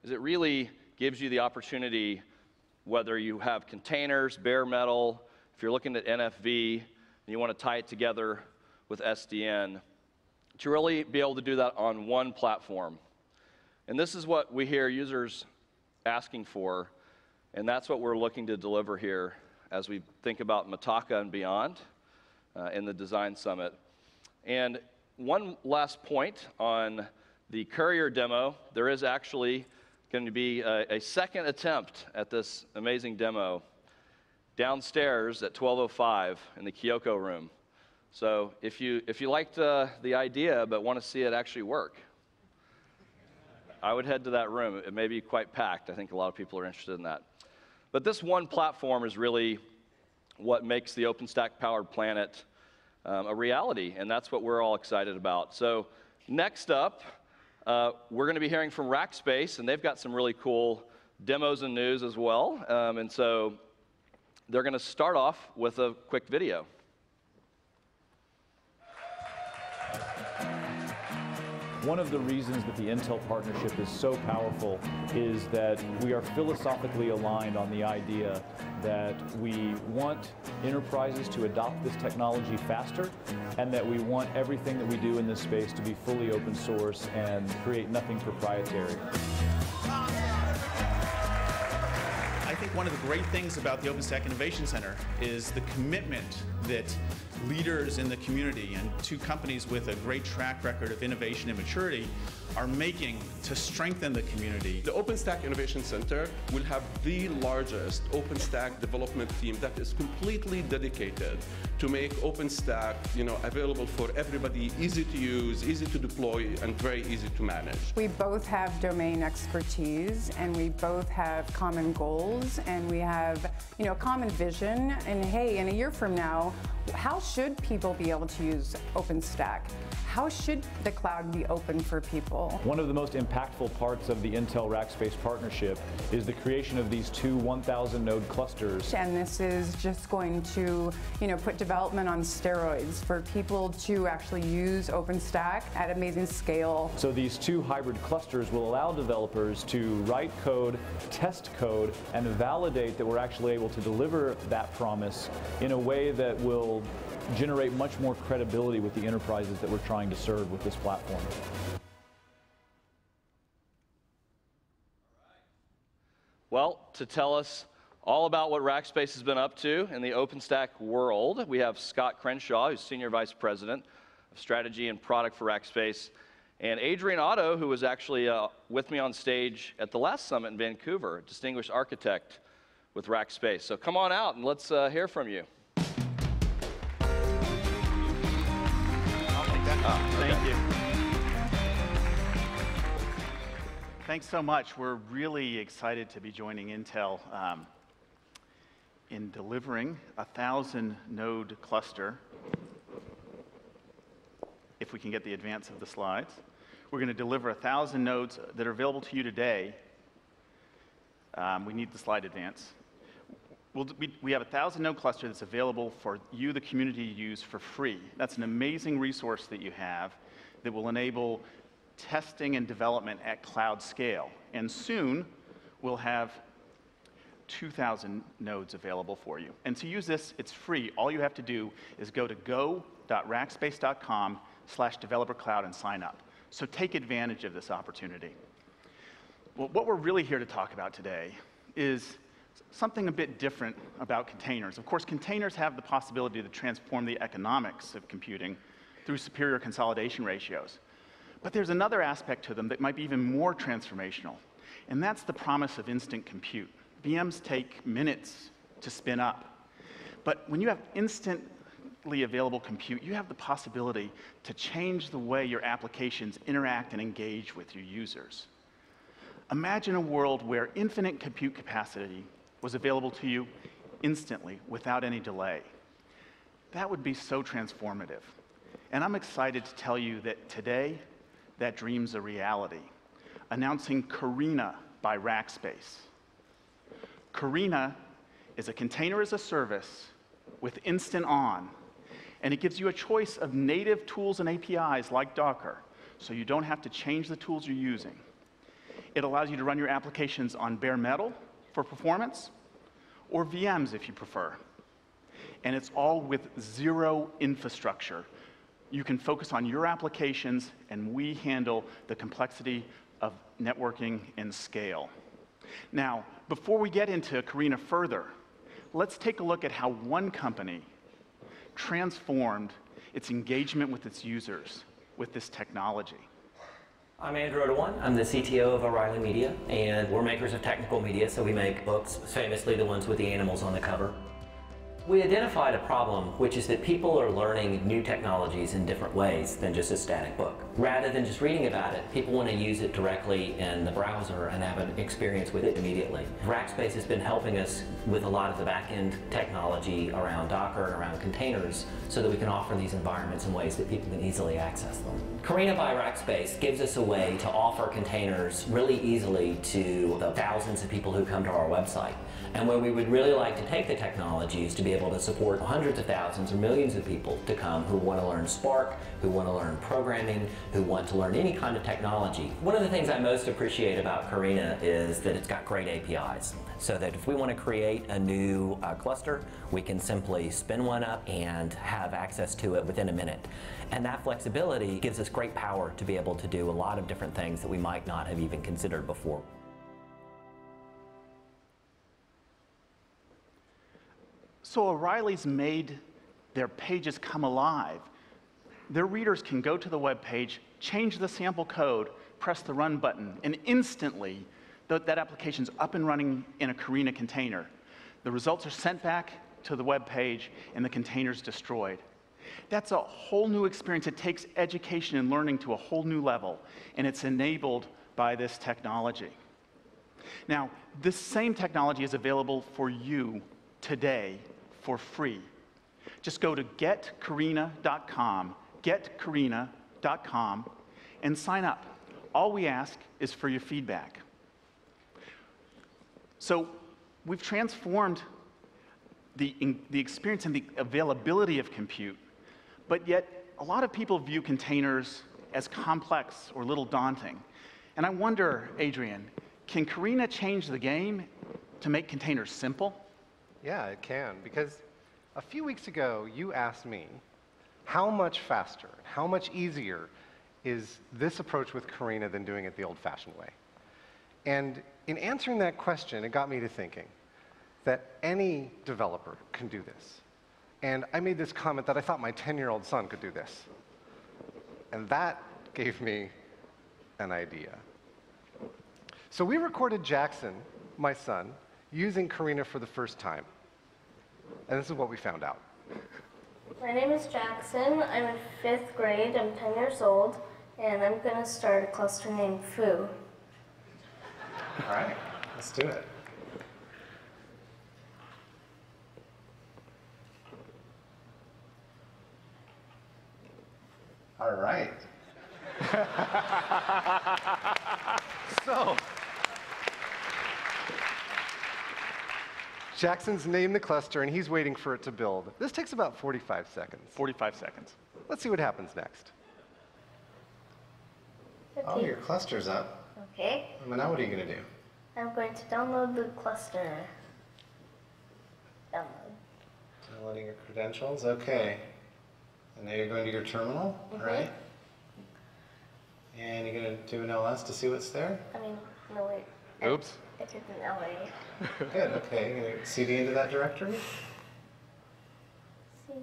is it really gives you the opportunity, whether you have containers, bare metal, if you're looking at NFV, and you want to tie it together with SDN, to really be able to do that on one platform. And this is what we hear users asking for, and that's what we're looking to deliver here as we think about Mitaka and beyond. in the Design Summit. And one last point on the Courier demo, there is actually going to be a second attempt at this amazing demo downstairs at 12:05 in the Kyoko room. So if you liked the idea but want to see it actually work, I would head to that room. It may be quite packed. I think a lot of people are interested in that. But this one platform is really what makes the OpenStack-powered planet a reality, and that's what we're all excited about. So next up, we're going to be hearing from Rackspace, and they've got some really cool demos and news as well. And so they're going to start off with a quick video. One of the reasons that the Intel partnership is so powerful is that we are philosophically aligned on the idea that we want enterprises to adopt this technology faster, and that we want everything that we do in this space to be fully open source and create nothing proprietary. I think one of the great things about the OpenStack Innovation Center is the commitment that leaders in the community and two companies with a great track record of innovation and maturity are making to strengthen the community. The OpenStack Innovation Center will have the largest OpenStack development team that is completely dedicated to make OpenStack, available for everybody, easy to use, easy to deploy, and very easy to manage. We both have domain expertise, and we both have common goals, and we have, a common vision. And hey, in a year from now, how should people be able to use OpenStack? How should the cloud be open for people? One of the most impactful parts of the Intel Rackspace partnership is the creation of these two 1,000 node clusters. And this is just going to, put development on steroids for people to actually use OpenStack at amazing scale. So these two hybrid clusters will allow developers to write code, test code, and validate that we're actually able to deliver that promise in a way that will generate much more credibility with the enterprises that we're trying to serve with this platform. Well, to tell us all about what Rackspace has been up to in the OpenStack world, we have Scott Crenshaw, who's Senior Vice President of Strategy and Product for Rackspace, and Adrian Otto, who was actually with me on stage at the last summit in Vancouver, Distinguished Architect with Rackspace. So come on out and let's hear from you. Thank you. Thanks so much. We're really excited to be joining Intel in delivering a 1,000-node cluster. If we can get the advance of the slides. We're going to deliver 1,000 nodes that are available to you today. We need the slide advance. We have a 1,000-node cluster that's available for you, the community, to use for free. That's an amazing resource that you have that will enable testing and development at cloud scale. And soon, we'll have 2,000 nodes available for you. And to use this, it's free. All you have to do is go to go.rackspace.com/developercloud and sign up. So take advantage of this opportunity. Well, what we're really here to talk about today is something a bit different about containers. Of course, containers have the possibility to transform the economics of computing through superior consolidation ratios. But there's another aspect to them that might be even more transformational, and that's the promise of instant compute. VMs take minutes to spin up. But when you have instantly available compute, you have the possibility to change the way your applications interact and engage with your users. Imagine a world where infinite compute capacity was available to you instantly, without any delay. That would be so transformative. And I'm excited to tell you that today, that dream's a reality. Announcing Karina by Rackspace. Karina is a container as a service with instant on, and it gives you a choice of native tools and APIs like Docker, so you don't have to change the tools you're using. It allows you to run your applications on bare metal for performance, or VMs if you prefer. And it's all with zero infrastructure. You can focus on your applications, and we handle the complexity of networking and scale. Now, before we get into Karina further, let's take a look at how one company transformed its engagement with its users with this technology. I'm Andrew Odawan. I'm the CTO of O'Reilly Media, and we're makers of technical media, so we make books, famously the ones with the animals on the cover. We identified a problem, which is that people are learning new technologies in different ways than just a static book. Rather than just reading about it, people want to use it directly in the browser and have an experience with it immediately. Rackspace has been helping us with a lot of the back-end technology around Docker and around containers so that we can offer these environments in ways that people can easily access them. Karina by Rackspace gives us a way to offer containers really easily to the thousands of people who come to our website. And where we would really like to take the technology is to be able to support hundreds of thousands or millions of people to come who want to learn Spark, who want to learn programming, who want to learn any kind of technology. One of the things I most appreciate about Karina is that it's got great APIs. So that if we want to create a new cluster, we can simply spin one up and have access to it within a minute. And that flexibility gives us great power to be able to do a lot of different things that we might not have even considered before. So O'Reilly's made their pages come alive. Their readers can go to the web page, change the sample code, press the run button, and instantly that application's up and running in a Karina container. The results are sent back to the web page and the container's destroyed. That's a whole new experience. It takes education and learning to a whole new level, and it's enabled by this technology. Now, this same technology is available for you today for free. Just go to getkarina.com, getkarina.com, and sign up. All we ask is for your feedback. So we've transformed the experience and the availability of compute, but yet a lot of people view containers as complex or a little daunting. And I wonder, Adrian, can Karina change the game to make containers simple? Yeah, it can, because a few weeks ago, you asked me how much faster, how much easier is this approach with Karina than doing it the old-fashioned way? And in answering that question, it got me to thinking that any developer can do this. And I made this comment that I thought my 10-year-old son could do this. And that gave me an idea. So we recorded Jackson, my son, using Karina for the first time. And this is what we found out. My name is Jackson. I'm in 5th grade. I'm 10 years old. And I'm going to start a cluster named Foo. All right, let's do it. All right. So, Jackson's named the cluster, and he's waiting for it to build. This takes about 45 seconds. 45 seconds. Let's see what happens next. Okay. Oh, your cluster's up. Okay. Well, now what are you going to do? I'm going to download the cluster. Download. Downloading your credentials, okay. And now you're going to your terminal, all right? And you're going to do an LS to see what's there? I mean, no wait. Oops. I did an LA. Good, okay. You're going to CD into that directory? CD.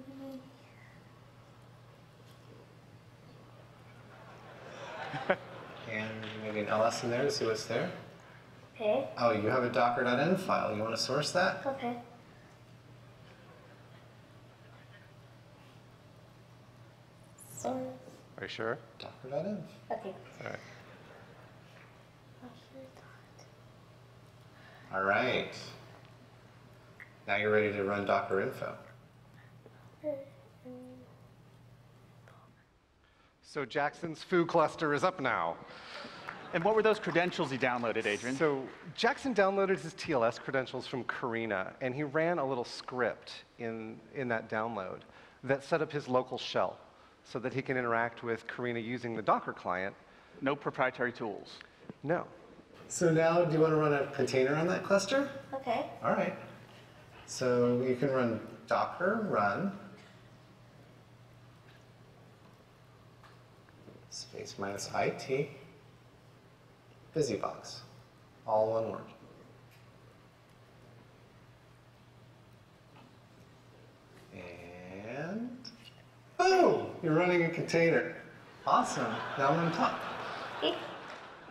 And maybe an LS in there to see what's there? Okay. Oh, you have a docker.env file. You want to source that? Okay. Source. Are you sure? Docker.env. Okay. All right. All right. Now you're ready to run Docker info. So Jackson's Foo cluster is up now. And what were those credentials he downloaded, Adrian? So Jackson downloaded his TLS credentials from Karina, and he ran a little script in that download that set up his local shell so that he can interact with Karina using the Docker client. No proprietary tools? No. So now, do you want to run a container on that cluster? Okay. All right. So you can run docker run space minus IT busybox, all one word. And you're running a container. Awesome. Now I'm going to talk.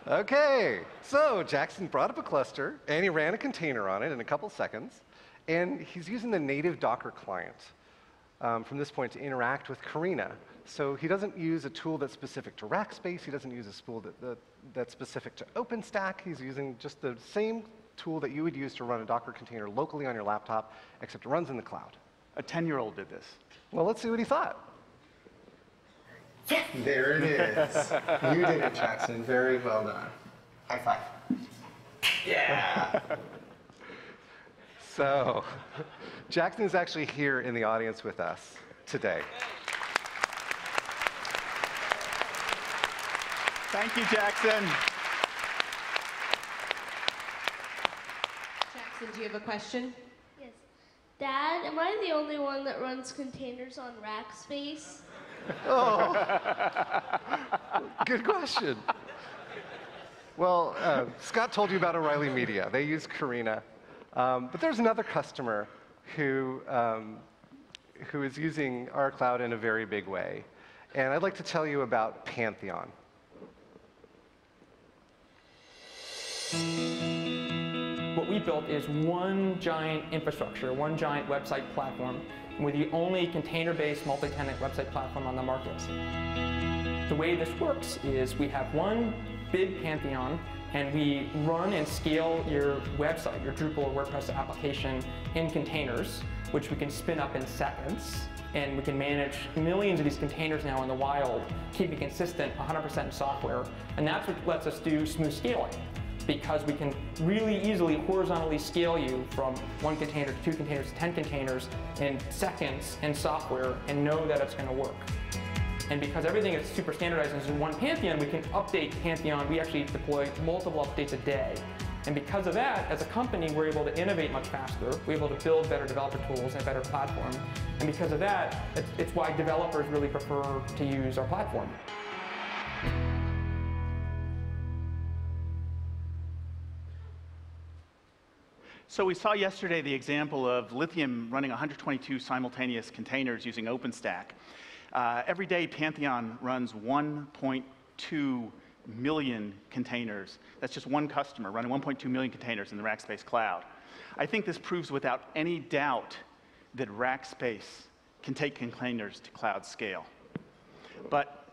Okay, so Jackson brought up a cluster, and he ran a container on it in a couple seconds, and he's using the native Docker client from this point to interact with Karina. So he doesn't use a tool that's specific to Rackspace. He doesn't use a tool that's specific to OpenStack. He's using just the same tool that you would use to run a Docker container locally on your laptop, except it runs in the cloud. A 10-year-old did this. Well, let's see what he thought. There it is. You did it, Jackson. Very well done. High five. Yeah. So, Jackson is actually here in the audience with us today. Thank you, Jackson. Jackson, do you have a question? Yes. Dad, am I the only one that runs containers on Rackspace? Oh, good question. Well, Scott told you about O'Reilly Media. They use Karina. But there's another customer who is using our cloud in a very big way. And I'd like to tell you about Pantheon. What we built is one giant infrastructure, one giant website platform. We're the only container-based multi-tenant website platform on the market. The way this works is we have one big Pantheon, and we run and scale your website, your Drupal or WordPress application in containers, which we can spin up in seconds. And we can manage millions of these containers now in the wild, keeping consistent 100% software. And that's what lets us do smooth scaling, because we can really easily horizontally scale you from 1 container to 2 containers to 10 containers in seconds in software and know that it's going to work. And because everything is super standardized in one Pantheon, we can update Pantheon. We actually deploy multiple updates a day. And because of that, as a company, we're able to innovate much faster. We're able to build better developer tools and a better platform. And because of that, it's why developers really prefer to use our platform. So we saw yesterday the example of Lithium running 122 simultaneous containers using OpenStack. Every day, Pantheon runs 1.2 million containers. That's just one customer running 1.2 million containers in the Rackspace cloud. I think this proves without any doubt that Rackspace can take containers to cloud scale. But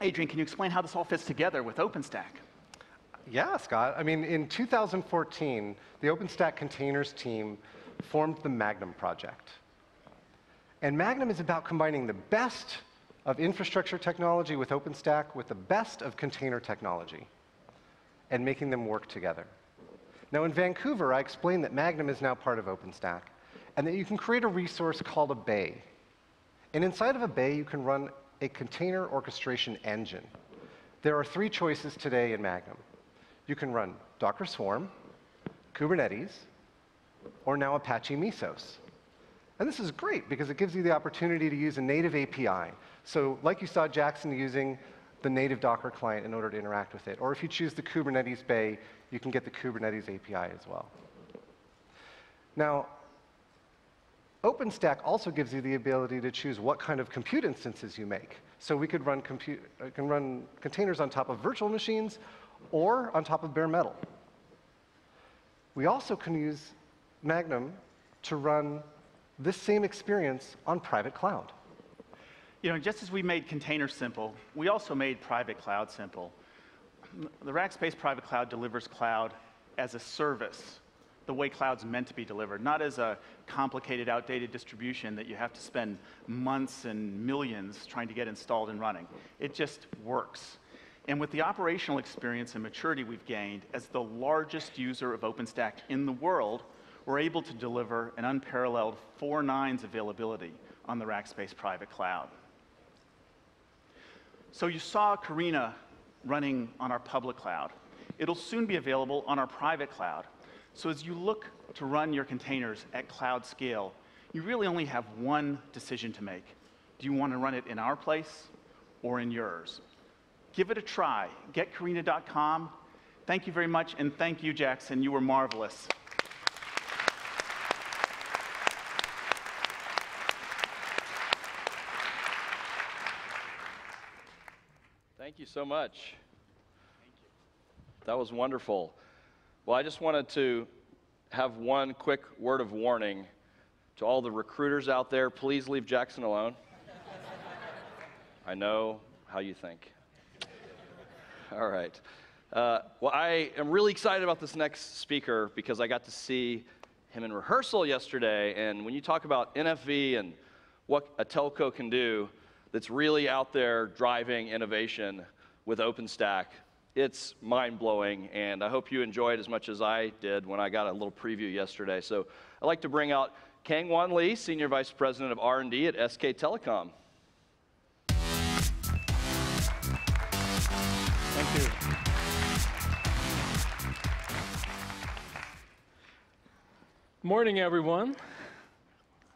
Adrian, can you explain how this all fits together with OpenStack? Yeah, Scott. I mean, in 2014, the OpenStack Containers team formed the Magnum project. And Magnum is about combining the best of infrastructure technology with OpenStack with the best of container technology and making them work together. Now, in Vancouver, I explained that Magnum is now part of OpenStack and that you can create a resource called a bay. And inside of a bay, you can run a container orchestration engine. There are 3 choices today in Magnum. You can run Docker Swarm, Kubernetes, or now Apache Mesos. And this is great because it gives you the opportunity to use a native API. So like you saw Jackson using the native Docker client in order to interact with it. Or if you choose the Kubernetes bay, you can get the Kubernetes API as well. Now, OpenStack also gives you the ability to choose what kind of compute instances you make. So we could run containers on top of virtual machines or on top of bare metal. We also can use Magnum to run this same experience on private cloud. You know, just as we made containers simple, we also made private cloud simple. The Rackspace Private Cloud delivers cloud as a service, the way cloud's meant to be delivered, not as a complicated, outdated distribution that you have to spend months and millions trying to get installed and running. It just works. And with the operational experience and maturity we've gained as the largest user of OpenStack in the world, we're able to deliver an unparalleled 4 nines availability on the Rackspace Private Cloud. So you saw Karina running on our public cloud. It'll soon be available on our private cloud. So as you look to run your containers at cloud scale, you really only have one decision to make. Do you want to run it in our place or in yours? Give it a try. GetKarina.com. Thank you very much, and thank you, Jackson. You were marvelous. Thank you so much. Thank you. That was wonderful. Well, I just wanted to have one quick word of warning to all the recruiters out there. Please leave Jackson alone. I know how you think. All right. Well, I am really excited about this next speaker because I got to see him in rehearsal yesterday. And when you talk about NFV and what a telco can do that's really out there driving innovation with OpenStack, it's mind-blowing. And I hope you enjoyed as much as I did when I got a little preview yesterday. So I'd like to bring out Kang-Won Lee, Senior Vice President of R&D at SK Telecom. Thank you. Morning, everyone.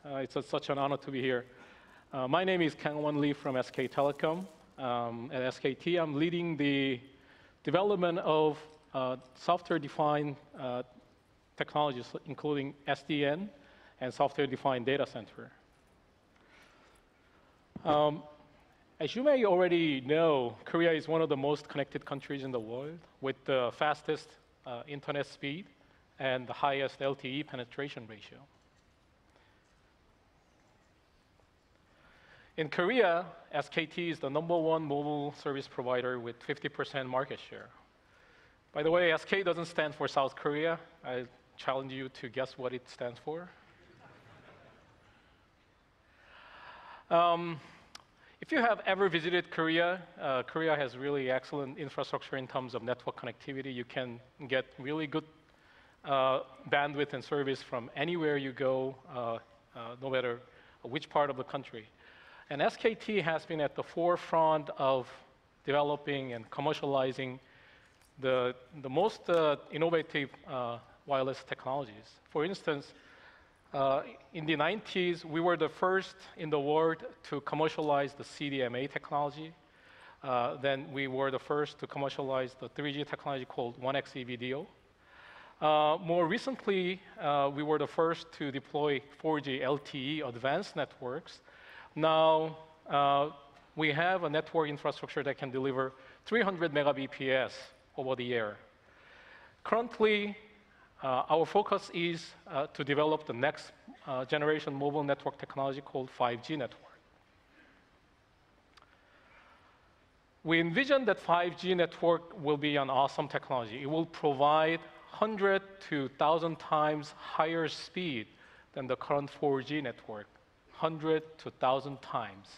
It's such an honor to be here. My name is Kang-Won Lee from SK Telecom. At SKT, I'm leading the development of software-defined technologies, including SDN and software-defined data center. As you may already know, Korea is one of the most connected countries in the world with the fastest internet speed and the highest LTE penetration ratio. In Korea, SKT is the #1 mobile service provider with 50% market share. By the way, SK doesn't stand for South Korea. I challenge you to guess what it stands for. If you have ever visited Korea, Korea has really excellent infrastructure in terms of network connectivity. You can get really good bandwidth and service from anywhere you go, no matter which part of the country. And SKT has been at the forefront of developing and commercializing the most innovative wireless technologies. For instance, in the 90s, we were the first in the world to commercialize the CDMA technology. Then we were the first to commercialize the 3G technology called 1xE video. More recently, we were the first to deploy 4G LTE advanced networks. Now, we have a network infrastructure that can deliver 300 megabps over the air. Currently, our focus is to develop the next generation mobile network technology called 5G network. We envision that 5G network will be an awesome technology. It will provide 100 to 1,000 times higher speed than the current 4G network, 100 to 1,000 times.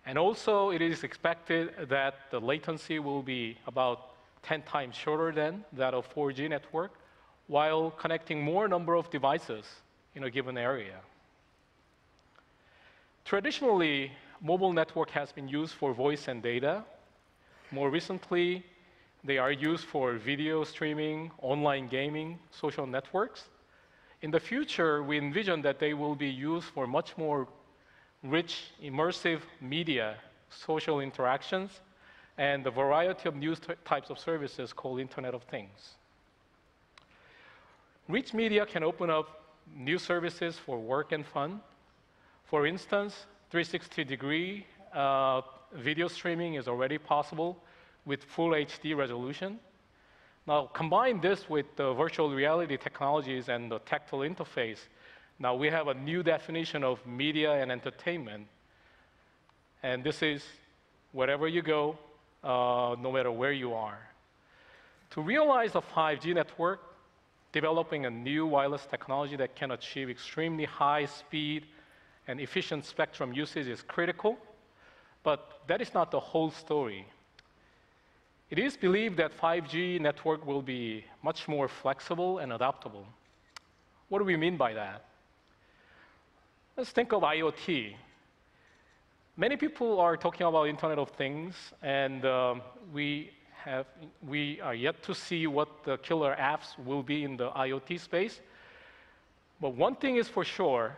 And also, it is expected that the latency will be about 10 times shorter than that of 4G network, while connecting more number of devices in a given area. Traditionally, mobile network has been used for voice and data. More recently, they are used for video streaming, online gaming, social networks. In the future, we envision that they will be used for much more rich, immersive media, social interactions, and a variety of new types of services called Internet of Things. Rich media can open up new services for work and fun. For instance, 360-degree video streaming is already possible with full HD resolution. Now, combine this with the virtual reality technologies and the tactile interface. Now, we have a new definition of media and entertainment. And this is wherever you go, no matter where you are. To realize a 5G network, developing a new wireless technology that can achieve extremely high speed and efficient spectrum usage is critical, but that is not the whole story. It is believed that 5G network will be much more flexible and adaptable. What do we mean by that? Let's think of IoT. Many people are talking about Internet of Things, and we are yet to see what the killer apps will be in the IoT space. But one thing is for sure,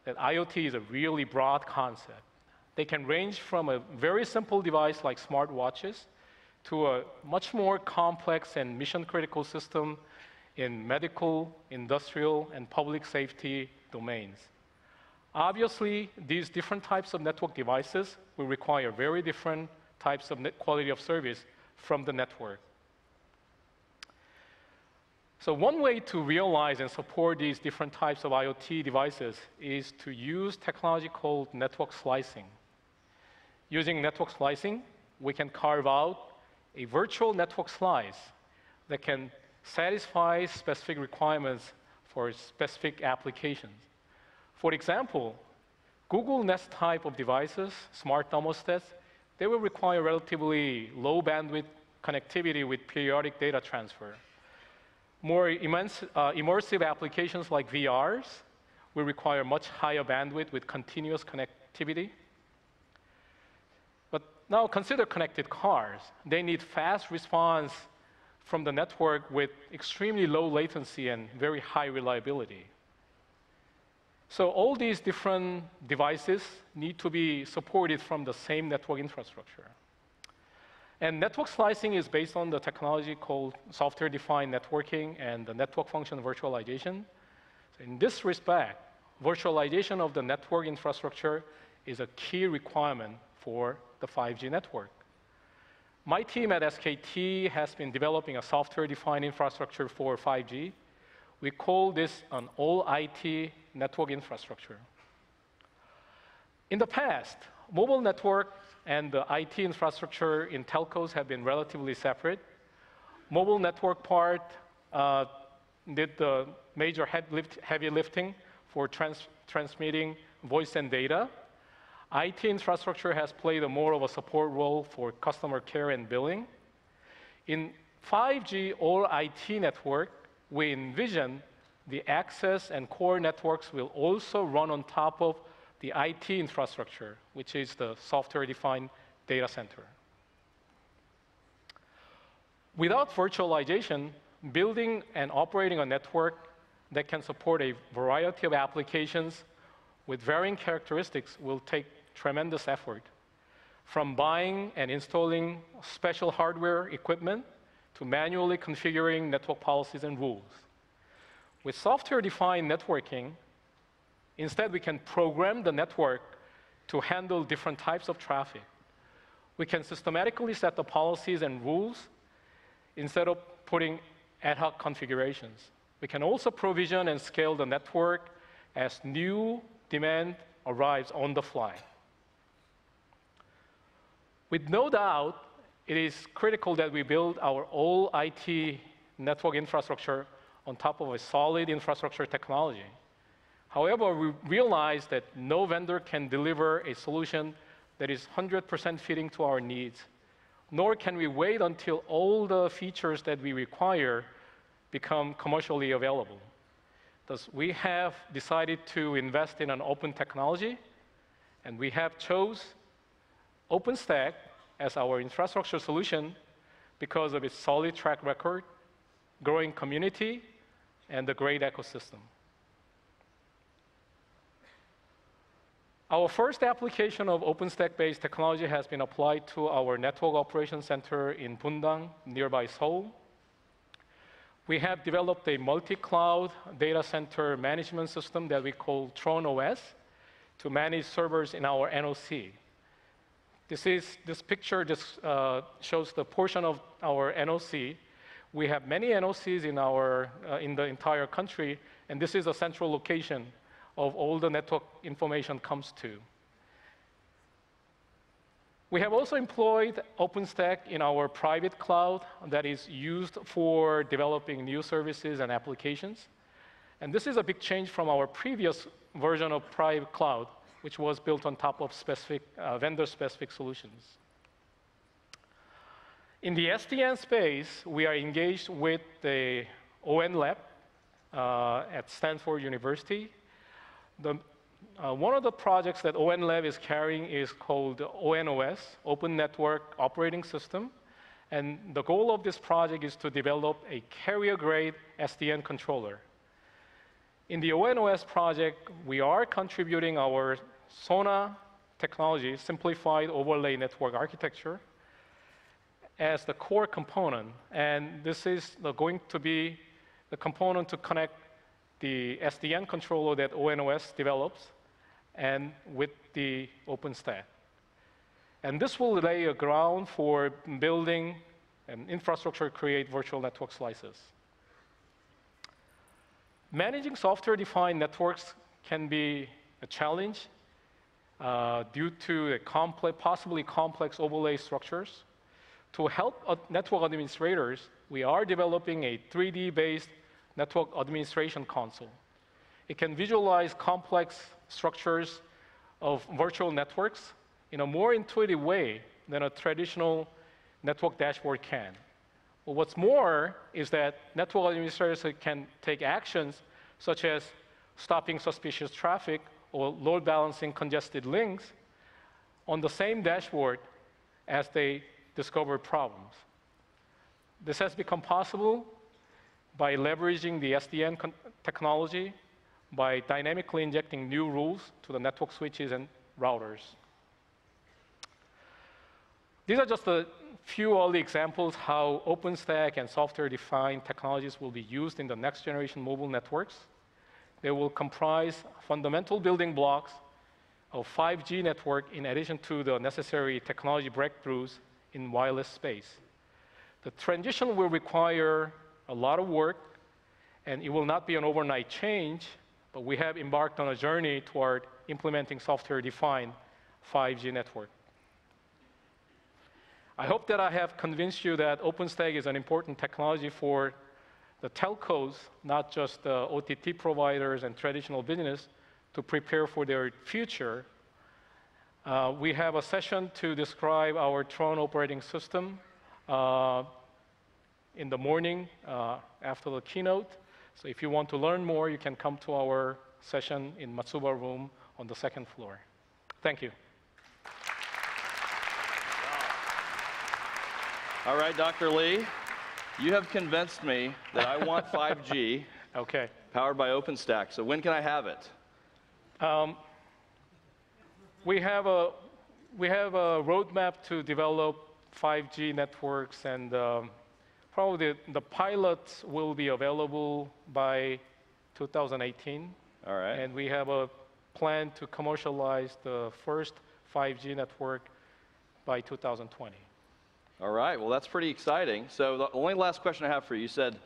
that IoT is a really broad concept. They can range from a very simple device like smartwatches to a much more complex and mission-critical system in medical, industrial, and public safety domains. Obviously, these different types of network devices will require very different types of quality of service from the network. So one way to realize and support these different types of IoT devices is to use technology called network slicing. Using network slicing, we can carve out a virtual network slice that can satisfy specific requirements for specific applications. For example, Google Nest type of devices, smart thermostats, they will require relatively low bandwidth connectivity with periodic data transfer. More immersive applications like VRs will require much higher bandwidth with continuous connectivity. But now consider connected cars. They need fast response from the network with extremely low latency and very high reliability. So all these different devices need to be supported from the same network infrastructure. And network slicing is based on the technology called software-defined networking and the network function virtualization. So in this respect, virtualization of the network infrastructure is a key requirement for the 5G network. My team at SKT has been developing a software-defined infrastructure for 5G. We call this an all-IT network infrastructure. In the past, mobile network and the IT infrastructure in telcos have been relatively separate. Mobile network part did the major heavy lifting for transmitting voice and data. IT infrastructure has played a more of a support role for customer care and billing. In 5G all IT network, we envision the access and core networks will also run on top of the IT infrastructure, which is the software-defined data center. Without virtualization, building and operating a network that can support a variety of applications with varying characteristics will take tremendous effort, from buying and installing special hardware equipment to manually configuring network policies and rules. With software-defined networking, instead, we can program the network to handle different types of traffic. We can systematically set the policies and rules instead of putting ad hoc configurations. We can also provision and scale the network as new demand arrives on the fly. With no doubt, it is critical that we build our all IT network infrastructure on top of a solid infrastructure technology. However, we realize that no vendor can deliver a solution that is 100% fitting to our needs, nor can we wait until all the features that we require become commercially available. Thus, we have decided to invest in an open technology, and we have chose OpenStack as our infrastructure solution because of its solid track record, growing community, and the great ecosystem. Our first application of OpenStack-based technology has been applied to our network operations center in Bundang, nearby Seoul. We have developed a multi-cloud data center management system that we call Tron OS to manage servers in our NOC. This picture just shows the portion of our NOC. We have many NOCs in the entire country, and this is a central location of all the network information comes to. We have also employed OpenStack in our private cloud that is used for developing new services and applications. And this is a big change from our previous version of private cloud, which was built on top of vendor-specific solutions. In the SDN space, we are engaged with the ON Lab at Stanford University. One of the projects that ON Lab is carrying is called ONOS, Open Network Operating System. And the goal of this project is to develop a carrier-grade SDN controller. In the ONOS project, we are contributing our SONA technology, Simplified Overlay Network Architecture, as the core component. And this is going to be the component to connect the SDN controller that ONOS develops and with the OpenStack. And this will lay a ground for building an infrastructure to create virtual network slices. Managing software-defined networks can be a challenge due to possibly complex overlay structures. To help network administrators, we are developing a 3D-based network administration console. It can visualize complex structures of virtual networks in a more intuitive way than a traditional network dashboard can. Well, what's more is that network administrators can take actions such as stopping suspicious traffic or load balancing congested links on the same dashboard as they discover problems. This has become possible by leveraging the SDN technology, by dynamically injecting new rules to the network switches and routers. These are just a few early examples how OpenStack and software-defined technologies will be used in the next generation mobile networks. They will comprise fundamental building blocks of 5G network in addition to the necessary technology breakthroughs in wireless space. The transition will require a lot of work, and it will not be an overnight change, but we have embarked on a journey toward implementing software-defined 5G network. I hope that I have convinced you that OpenStack is an important technology for the telcos, not just the OTT providers and traditional business, to prepare for their future. We have a session to describe our Tron operating system in the morning after the keynote. So if you want to learn more, you can come to our session in Matsuba room on the second floor. Thank you. All right, Dr. Lee, you have convinced me that I want 5G okay. powered by OpenStack. So when can I have it? We have a roadmap to develop 5G networks, and probably the pilots will be available by 2018. All right. And we have a plan to commercialize the first 5G network by 2020. All right, well, that's pretty exciting. So the only last question I have for you, you said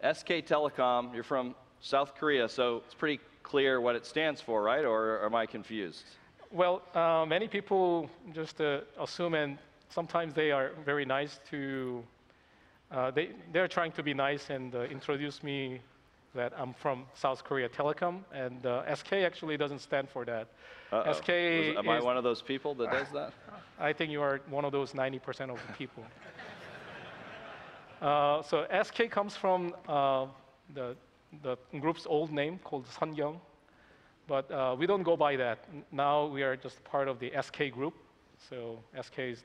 SK Telecom, you're from South Korea, so it's pretty clear what it stands for, right? Or am I confused? Well, many people just assume, and sometimes they are very nice to, they're trying to be nice and introduce me that I'm from South Korea Telecom, and SK actually doesn't stand for that. SK Am I one of those people that does that? I think you are one of those 90% of the people. So SK comes from the group's old name called Sungyung, but we don't go by that. Now we are just part of the SK group, so SK is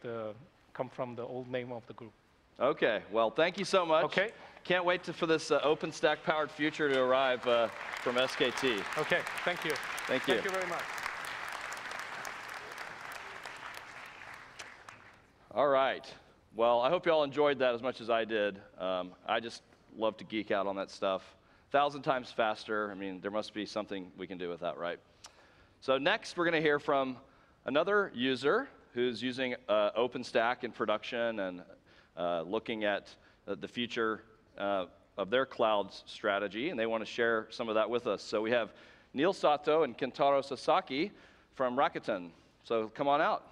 come from the old name of the group. Okay, well, thank you so much. Okay. Can't wait for this OpenStack-powered future to arrive from SKT. Okay, thank you. Thank you. Thank you very much. All right. Well, I hope you all enjoyed that as much as I did. I just love to geek out on that stuff. 1,000 times faster. I mean, there must be something we can do with that, right? So next, we're going to hear from another user who's using OpenStack in production and looking at the future of their cloud strategy, and they want to share some of that with us. So we have Neil Sato and Kentaro Sasaki from Rakuten. So come on out.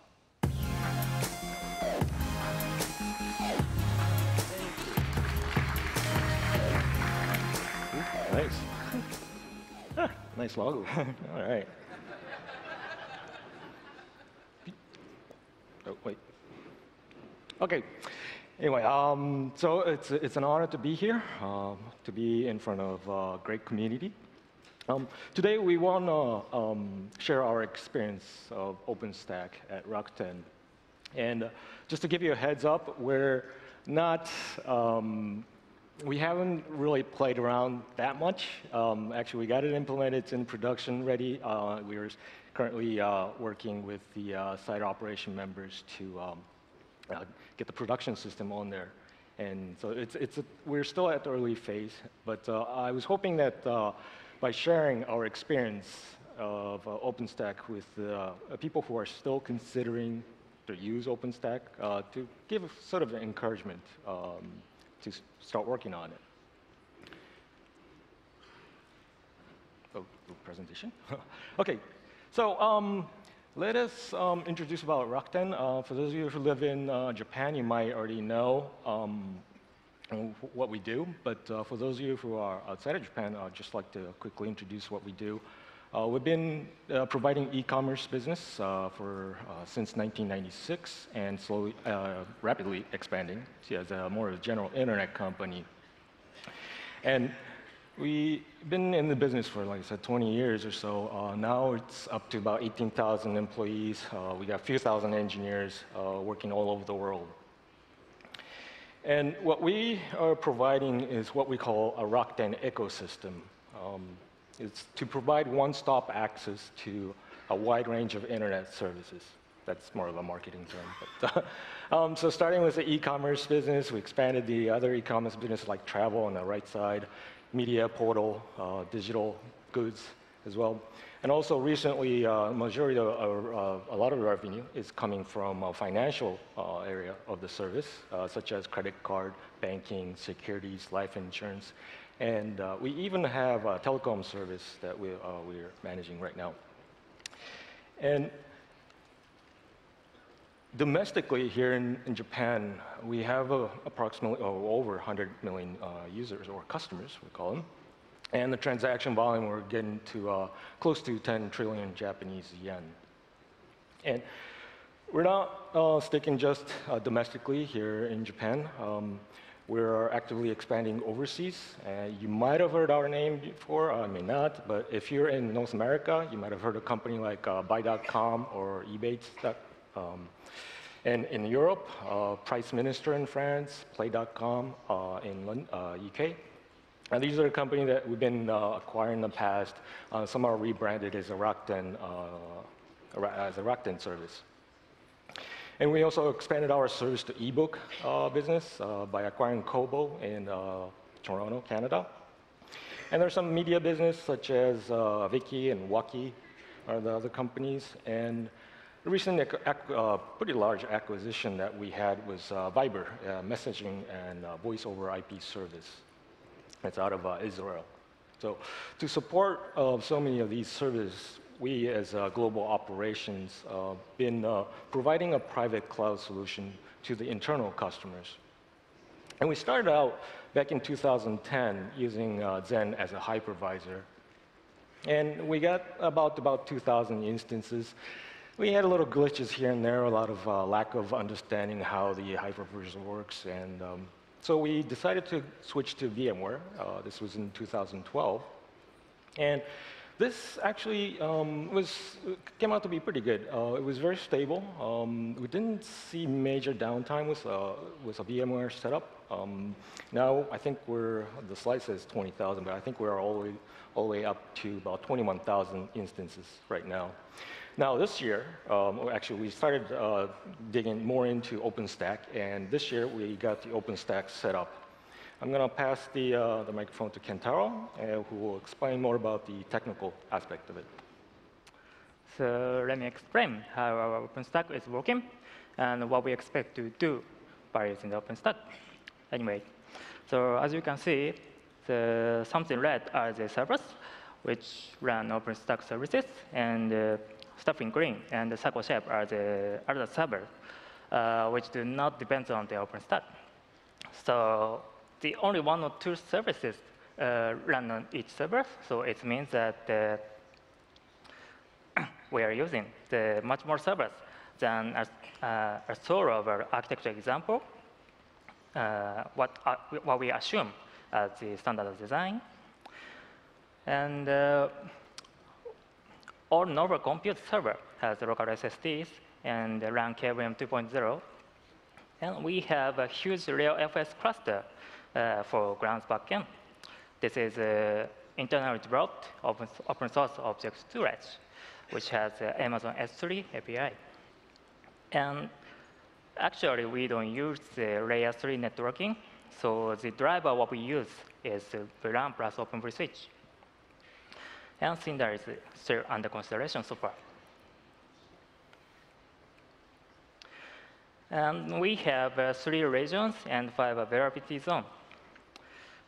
Nice. Nice logo. All right. Oh, wait. Okay. Anyway, so it's an honor to be here, to be in front of a great community. Today we want to share our experience of OpenStack at Rakuten. And just to give you a heads up, we're not, we haven't really played around that much. Actually, we got it implemented, it's in production ready. We're currently working with the site operation members to get the production system on there. And so we're still at the early phase, but I was hoping that by sharing our experience of OpenStack with people who are still considering to use OpenStack to give sort of an encouragement to start working on it. Oh, presentation. Okay, so let us introduce about Rakuten. For those of you who live in Japan, you might already know what we do, but for those of you who are outside of Japan, I'd just like to quickly introduce what we do. We've been providing e-commerce business since 1996 and slowly, rapidly expanding as a more of a general internet company. And we've been in the business for, like I said, 20 years or so. Now it's up to about 18,000 employees. We got a few thousand engineers working all over the world. And what we are providing is what we call a Rakuten ecosystem. It's to provide one-stop access to a wide range of internet services. That's more of a marketing term. But, so starting with the e-commerce business, we expanded the other e-commerce business like travel on the right side, media portal, digital goods as well. And also recently, majority of a lot of the revenue is coming from financial area of the service, such as credit card, banking, securities, life insurance. And we even have a telecom service that we're managing right now. And domestically here in Japan, we have approximately over 100 million users or customers, we call them. And the transaction volume, we're getting to close to 10 trillion Japanese yen. And we're not sticking just domestically here in Japan. We're actively expanding overseas. You might have heard our name before, I may not, but if you're in North America, you might have heard a company like Buy.com or eBay. And in Europe, Price Minister in France, Play.com in UK. And these are the companies that we've been acquiring in the past. Some are rebranded as a Rakuten service. And we also expanded our service to ebook business by acquiring Kobo in Toronto, Canada. And there's some media business such as Viki and Waki are the other companies. And the recent pretty large acquisition that we had was Viber, messaging and voice over IP service. It's out of Israel. So to support so many of these services, we as global operations been providing a private cloud solution to the internal customers. And we started out back in 2010 using Zen as a hypervisor. And we got about 2,000 instances. We had a little glitches here and there, a lot of lack of understanding how the hypervisor works. And so we decided to switch to VMware. This was in 2012. And this actually came out to be pretty good. It was very stable. We didn't see major downtime with a VMware setup. Now I think the slide says 20,000, but I think we're all the way up to about 21,000 instances right now. Now this year, actually we started digging more into OpenStack, and this year we got the OpenStack set up. I'm going to pass the microphone to Kentaro, who will explain more about the technical aspect of it. So let me explain how our OpenStack is working and what we expect to do by using the OpenStack. Anyway, so as you can see, something red are the servers, which run OpenStack services, and stuff in green and the circle shape are the other servers, which do not depend on the OpenStack. So the only one or two services run on each server, so it means that we are using much more servers than a thorough architecture example, what we assume as the standard design. And all normal compute server has local SSDs and run KVM 2.0. And we have a huge RealFS cluster for grounds backend. This is internally developed open source object storage, which has Amazon S3 API. And actually, we don't use the layer 3 networking. So the driver what we use is VLAN plus OpenVSwitch. And Cinder is still under consideration so far. And we have 3 regions and 5 availability zones.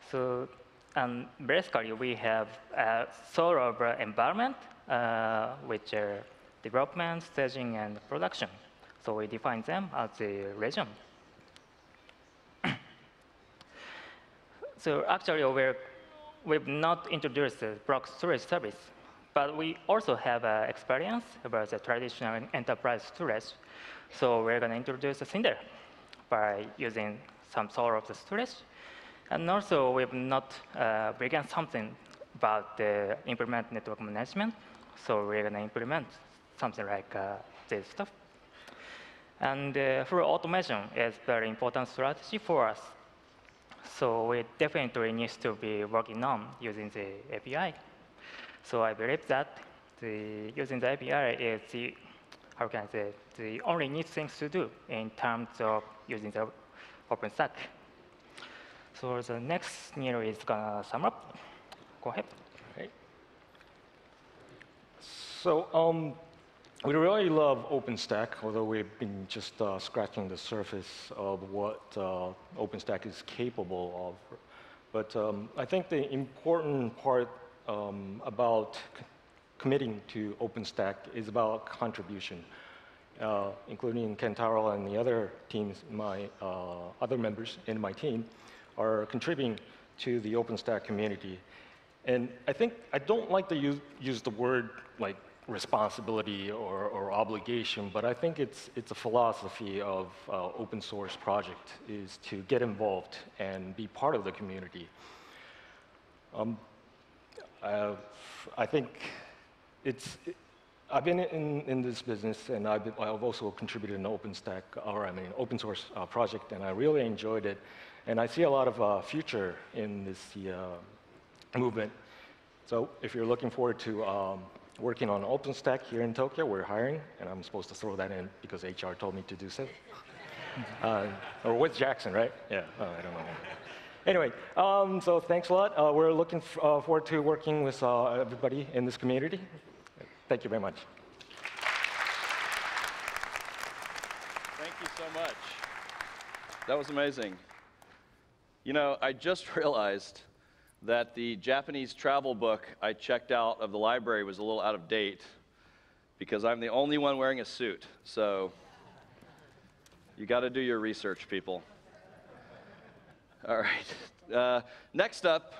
So, and basically, we have a sort of environment, which are development, staging, and production. So we define them as a region. So actually, we've not introduced the block storage service, but we also have experience about the traditional enterprise storage. So we're going to introduce a Cinder by using some sort of the storage. And also, we've not begun something about the implement network management. So we're going to implement something like this stuff. And for automation is very important strategy for us. So we definitely need to be working on using the API. So I believe that using the API is the, how can I say, the only neat things to do in terms of using the OpenStack. So the next Nero is gonna sum up. Go ahead. Okay. So we really love OpenStack, although we've been just scratching the surface of what OpenStack is capable of. But I think the important part about committing to OpenStack is about contribution, including Kentaro and the other teams, my other members in my team, are contributing to the OpenStack community. And I think I don't like to use the word like responsibility or obligation, but I think it's a philosophy of open source project is to get involved and be part of the community. I think I've been in this business, and I've also contributed an OpenStack, or I mean open source project, and I really enjoyed it. And I see a lot of future in this movement. So if you're looking forward to working on OpenStack here in Tokyo, we're hiring, and I'm supposed to throw that in because HR told me to do so. Or with Jackson, right? Yeah, I don't know. Anyway, so thanks a lot. We're looking forward to working with everybody in this community. Thank you very much. Thank you so much. That was amazing. You know, I just realized that the Japanese travel book I checked out of the library was a little out of date because I'm the only one wearing a suit. So you got to do your research, people. All right. Next up,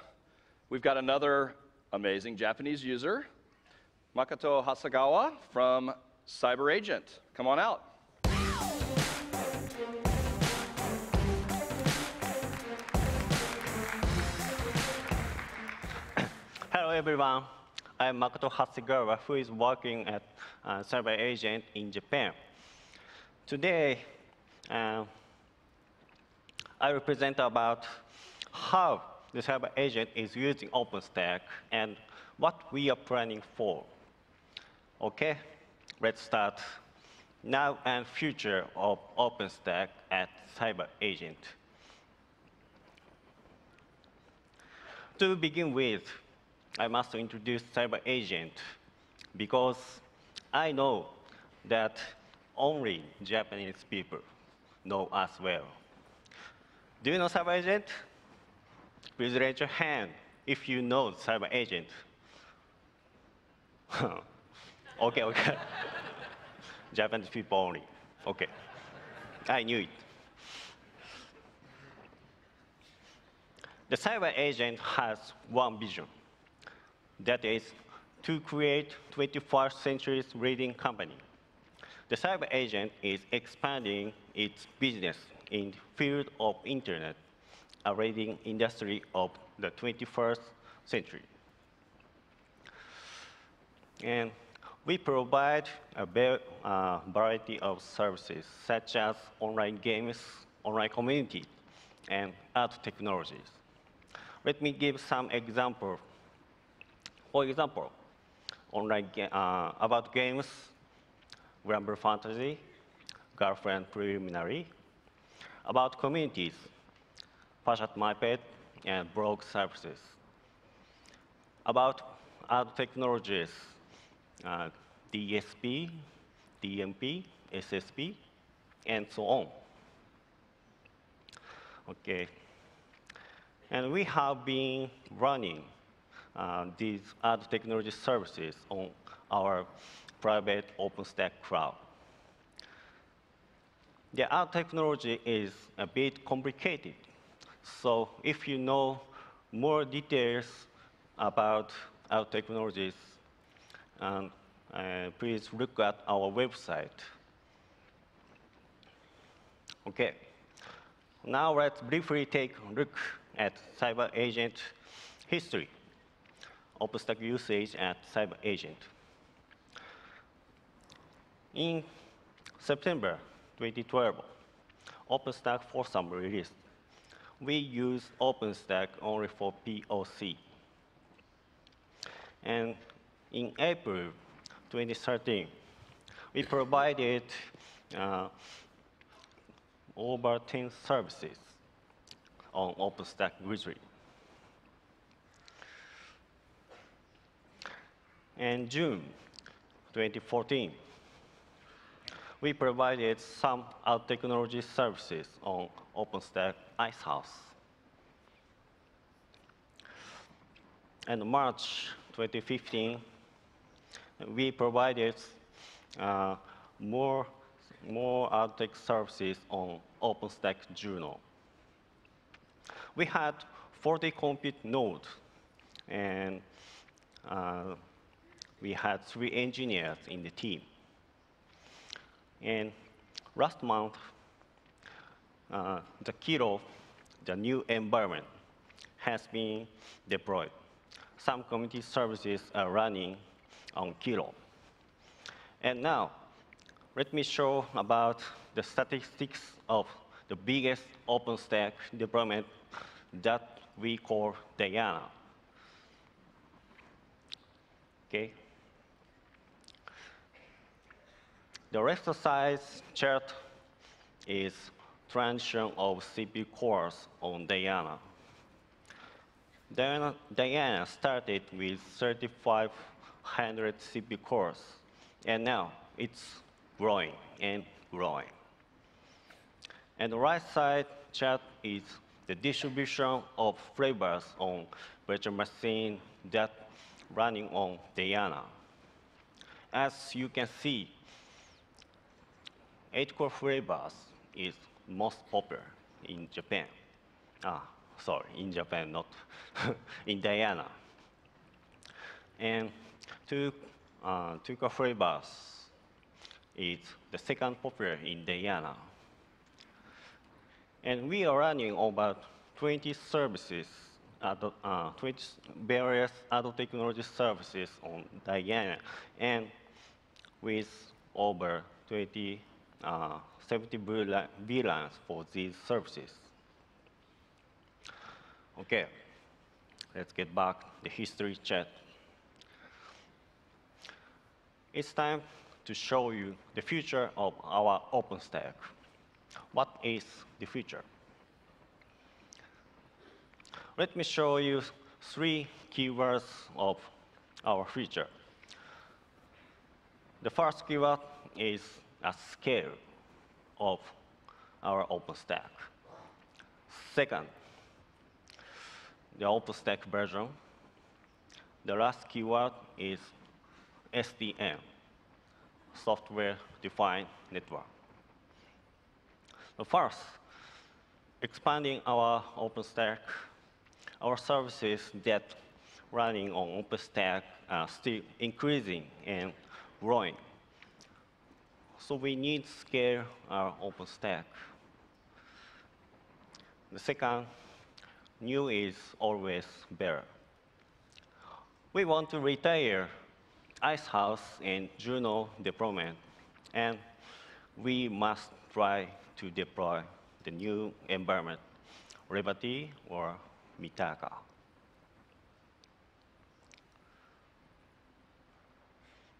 we've got another amazing Japanese user, Makoto Hasegawa from CyberAgent. Come on out. Hello, everyone. I'm Makoto Hasegawa, who is working at CyberAgent in Japan. Today, I will present about how the CyberAgent is using OpenStack and what we are planning for. Okay, let's start. Now and future of OpenStack at CyberAgent. To begin with, I must introduce CyberAgent because I know that only Japanese people know us well. Do you know CyberAgent? Please raise your hand if you know CyberAgent. Okay, okay. Japanese people only. Okay. I knew it. The CyberAgent has one vision. That is to create 21st century leading company. The CyberAgent is expanding its business in the field of internet, a leading industry of the 21st century. And we provide a variety of services, such as online games, online community, and art technologies. Let me give some examples. For example, online about games, Granblue Fantasy, Girlfriend Preliminary. About communities, Pashat MyPet, and blog services. About art technologies, DSP, DMP, SSP, and so on. Okay. And we have been running these ad technology services on our private OpenStack cloud. The ad technology is a bit complicated. So if you know more details about ad technologies, please look at our website. Okay. Now let's briefly take a look at Cyber Agent history, OpenStack usage at Cyber Agent. In September 2012, OpenStack Foursome released. We used OpenStack only for POC. And in April 2013, we provided over 10 services on OpenStack Grizzly. In June 2014, we provided some ad technology services on OpenStack Icehouse. And March 2015, we provided more ad tech services on OpenStack Juno. We had 40 compute nodes, and we had 3 engineers in the team. And last month, the Kilo, the new environment, has been deployed. Some community services are running on Kilo. And now, let me show about the statistics of the biggest OpenStack deployment that we call Diana. Okay. The rest size chart is transition of CPU cores on Diana. Diana started with 3,500 CPU cores, and now it's growing and growing. And the right side chart is the distribution of flavors on virtual machine that running on Diana. As you can see, 8-core flavors is most popular in Japan. Sorry, in Japan, not in Diana. And 2-core flavors is the second popular in Diana. And we are running about 20 services, 20 various other technology services on Diana, and with over 70 VLANs for these services. Okay, let's get back to the history chat. It's time to show you the future of our OpenStack. What is the future? Let me show you 3 keywords of our future. The first keyword is a scale of our OpenStack. Second, the OpenStack version. The last keyword is SDN, software-defined network. First, expanding our OpenStack, our services that running on OpenStack are still increasing and growing. So we need to scale our OpenStack. The second, new is always better. We want to retire Icehouse and Juno deployment, and we must try to deploy the new environment, Liberty or Mitaka.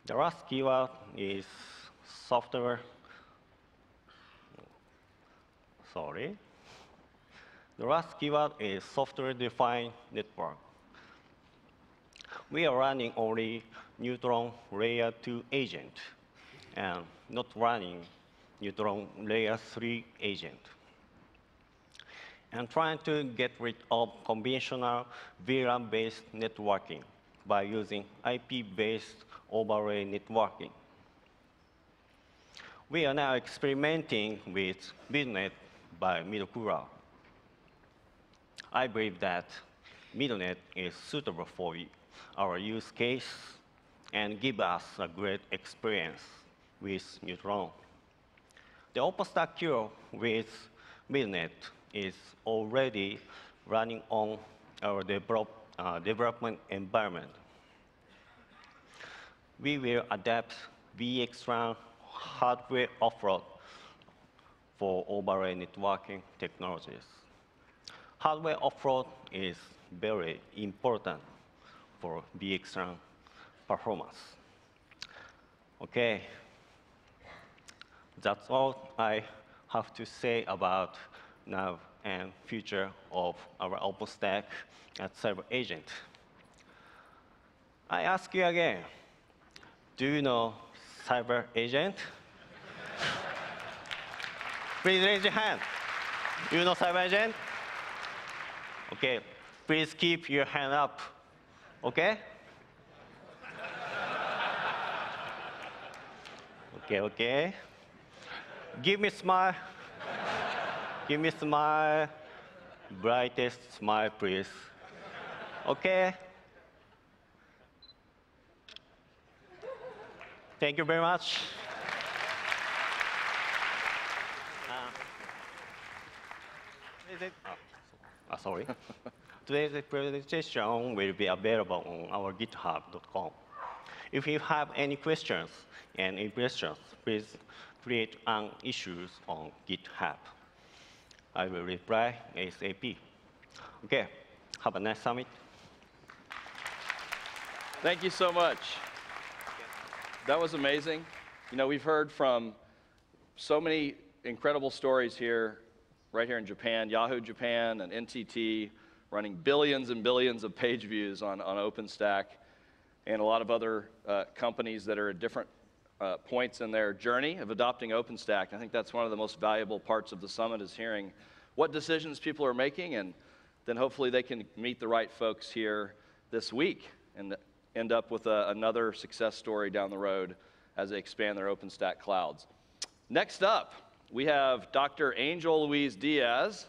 The last keyword is software. Sorry. The last keyword is software-defined network. We are running only Neutron Layer 2 agent and not running Neutron Layer 3 agent, and trying to get rid of conventional VLAN-based networking by using IP-based overlay networking. We are now experimenting with MidNet by MidCooler. I believe that MidNet is suitable for our use case and give us a great experience with Neutron. The OpenStack queue with MidNet is already running on our development environment. We will adapt VXLAN hardware offload for overlay networking technologies. Hardware offload is very important for VXLAN performance. Okay, that's all I have to say about now and future of our OpenStack at Cyber Agent. I ask you again, do you know Cyber Agent? Please raise your hand. Do you know Cyber Agent? Okay, please keep your hand up, okay? Okay. Give me a smile. Give me a smile. Brightest smile, please. Okay? Thank you very much. Sorry. Today's presentation will be available on our github.com. If you have any questions and impressions, please create an issue on GitHub. I will reply ASAP. Okay, have a nice summit. Thank you so much. That was amazing. You know, we've heard from so many incredible stories here, right here in Japan, Yahoo Japan and NTT, running billions and billions of page views on OpenStack, and a lot of other companies that are at different points in their journey of adopting OpenStack. I think that's one of the most valuable parts of the summit, is hearing what decisions people are making, and then hopefully they can meet the right folks here this week and end up with another success story down the road as they expand their OpenStack clouds. Next up, we have Dr. Angel Louise Diaz,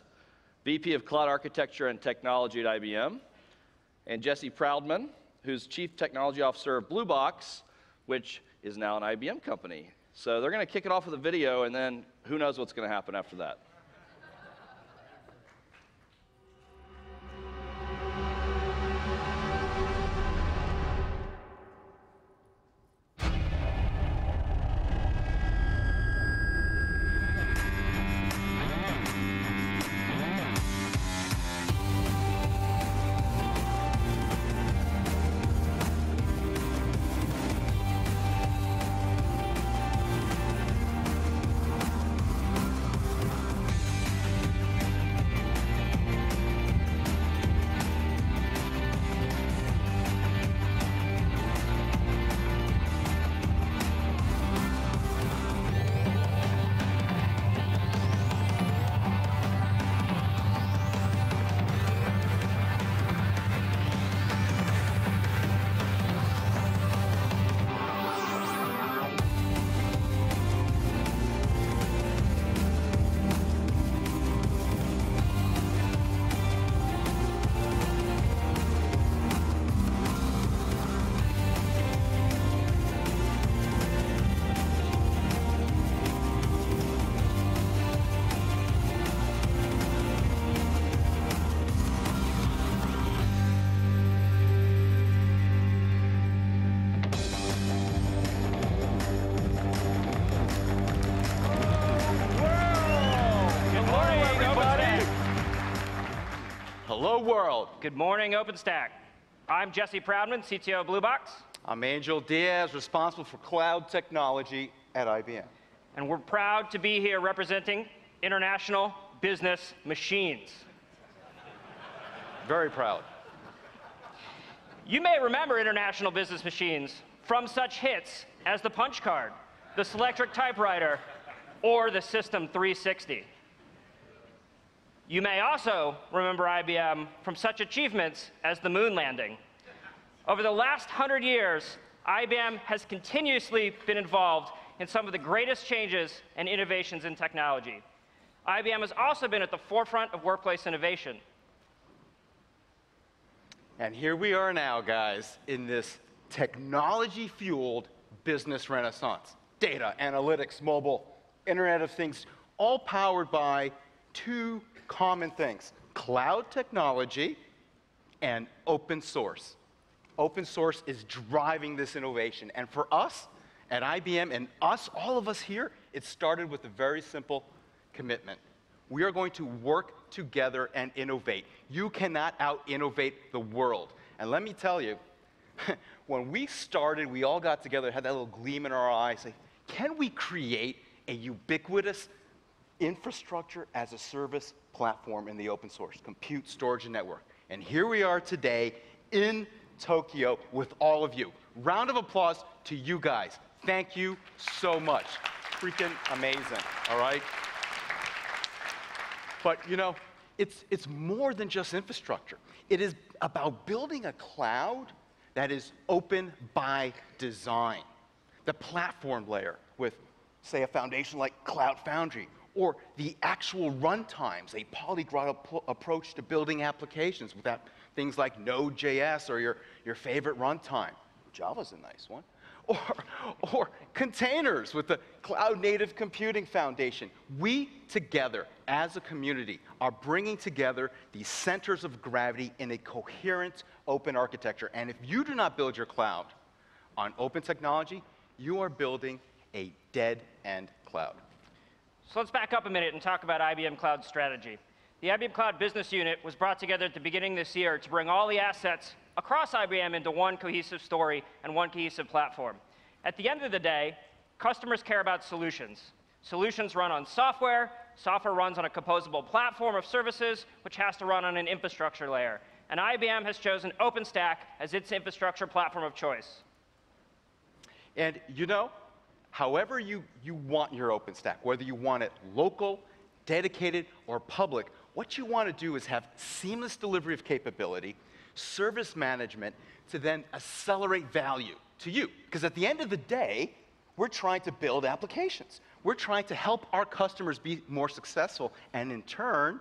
VP of Cloud Architecture and Technology at IBM, and Jesse Proudman, who's Chief Technology Officer of Blue Box, which is now an IBM company. So they're going to kick it off with a video, and then who knows what's going to happen after that. Hello, world. Good morning, OpenStack. I'm Jesse Proudman, CTO of Blue Box. I'm Angel Diaz, responsible for cloud technology at IBM. And we're proud to be here representing International Business Machines. Very proud. You may remember International Business Machines from such hits as the punch card, the Selectric typewriter, or the System 360. You may also remember IBM from such achievements as the moon landing. Over the last 100 years, IBM has continuously been involved in some of the greatest changes and innovations in technology. IBM has also been at the forefront of workplace innovation. And here we are now, guys, in this technology-fueled business renaissance. Data, analytics, mobile, Internet of Things, all powered by two common things: cloud technology and open source. Open source is driving this innovation. And for us at IBM and us, all of us here, it started with a very simple commitment. We are going to work together and innovate. You cannot out-innovate the world. And let me tell you, when we started, we all got together, had that little gleam in our eye, say, can we create a ubiquitous infrastructure as a service platform in the open source, compute, storage, and network? And here we are today in Tokyo with all of you. Round of applause to you guys. Thank you so much. Freaking amazing, all right? But, you know, it's more than just infrastructure. It is about building a cloud that is open by design. The platform layer with, say, a foundation like Cloud Foundry, or the actual runtimes, a polyglot approach to building applications with things like Node.js or your favorite runtime. Java's a nice one. Or containers with the Cloud Native Computing Foundation. We together, as a community, are bringing together these centers of gravity in a coherent open architecture. And if you do not build your cloud on open technology, you are building a dead-end cloud. So let's back up a minute and talk about IBM Cloud strategy. The IBM Cloud Business Unit was brought together at the beginning of this year to bring all the assets across IBM into one cohesive story and one cohesive platform. At the end of the day, customers care about solutions. Solutions run on software. Software runs on a composable platform of services, which has to run on an infrastructure layer. And IBM has chosen OpenStack as its infrastructure platform of choice. And you know, however you want your OpenStack, whether you want it local, dedicated, or public, what you want to do is have seamless delivery of capability, service management, to then accelerate value to you. Because at the end of the day, we're trying to build applications. We're trying to help our customers be more successful, and in turn,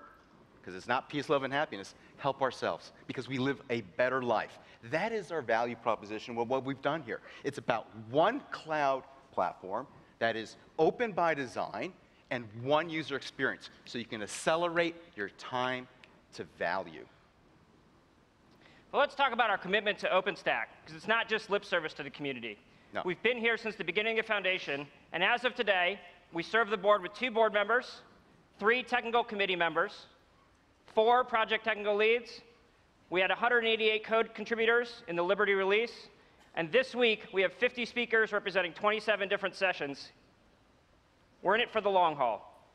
because it's not peace, love, and happiness, help ourselves, because we live a better life. That is our value proposition with what we've done here. It's about one cloud platform that is open by design and one user experience, so you can accelerate your time to value. Well, let's talk about our commitment to OpenStack, because it's not just lip service to the community. No. We've been here since the beginning of Foundation, and as of today, we serve the board with 2 board members, 3 technical committee members, 4 project technical leads. We had 188 code contributors in the Liberty release, and this week we have 50 speakers representing 27 different sessions. We're in it for the long haul.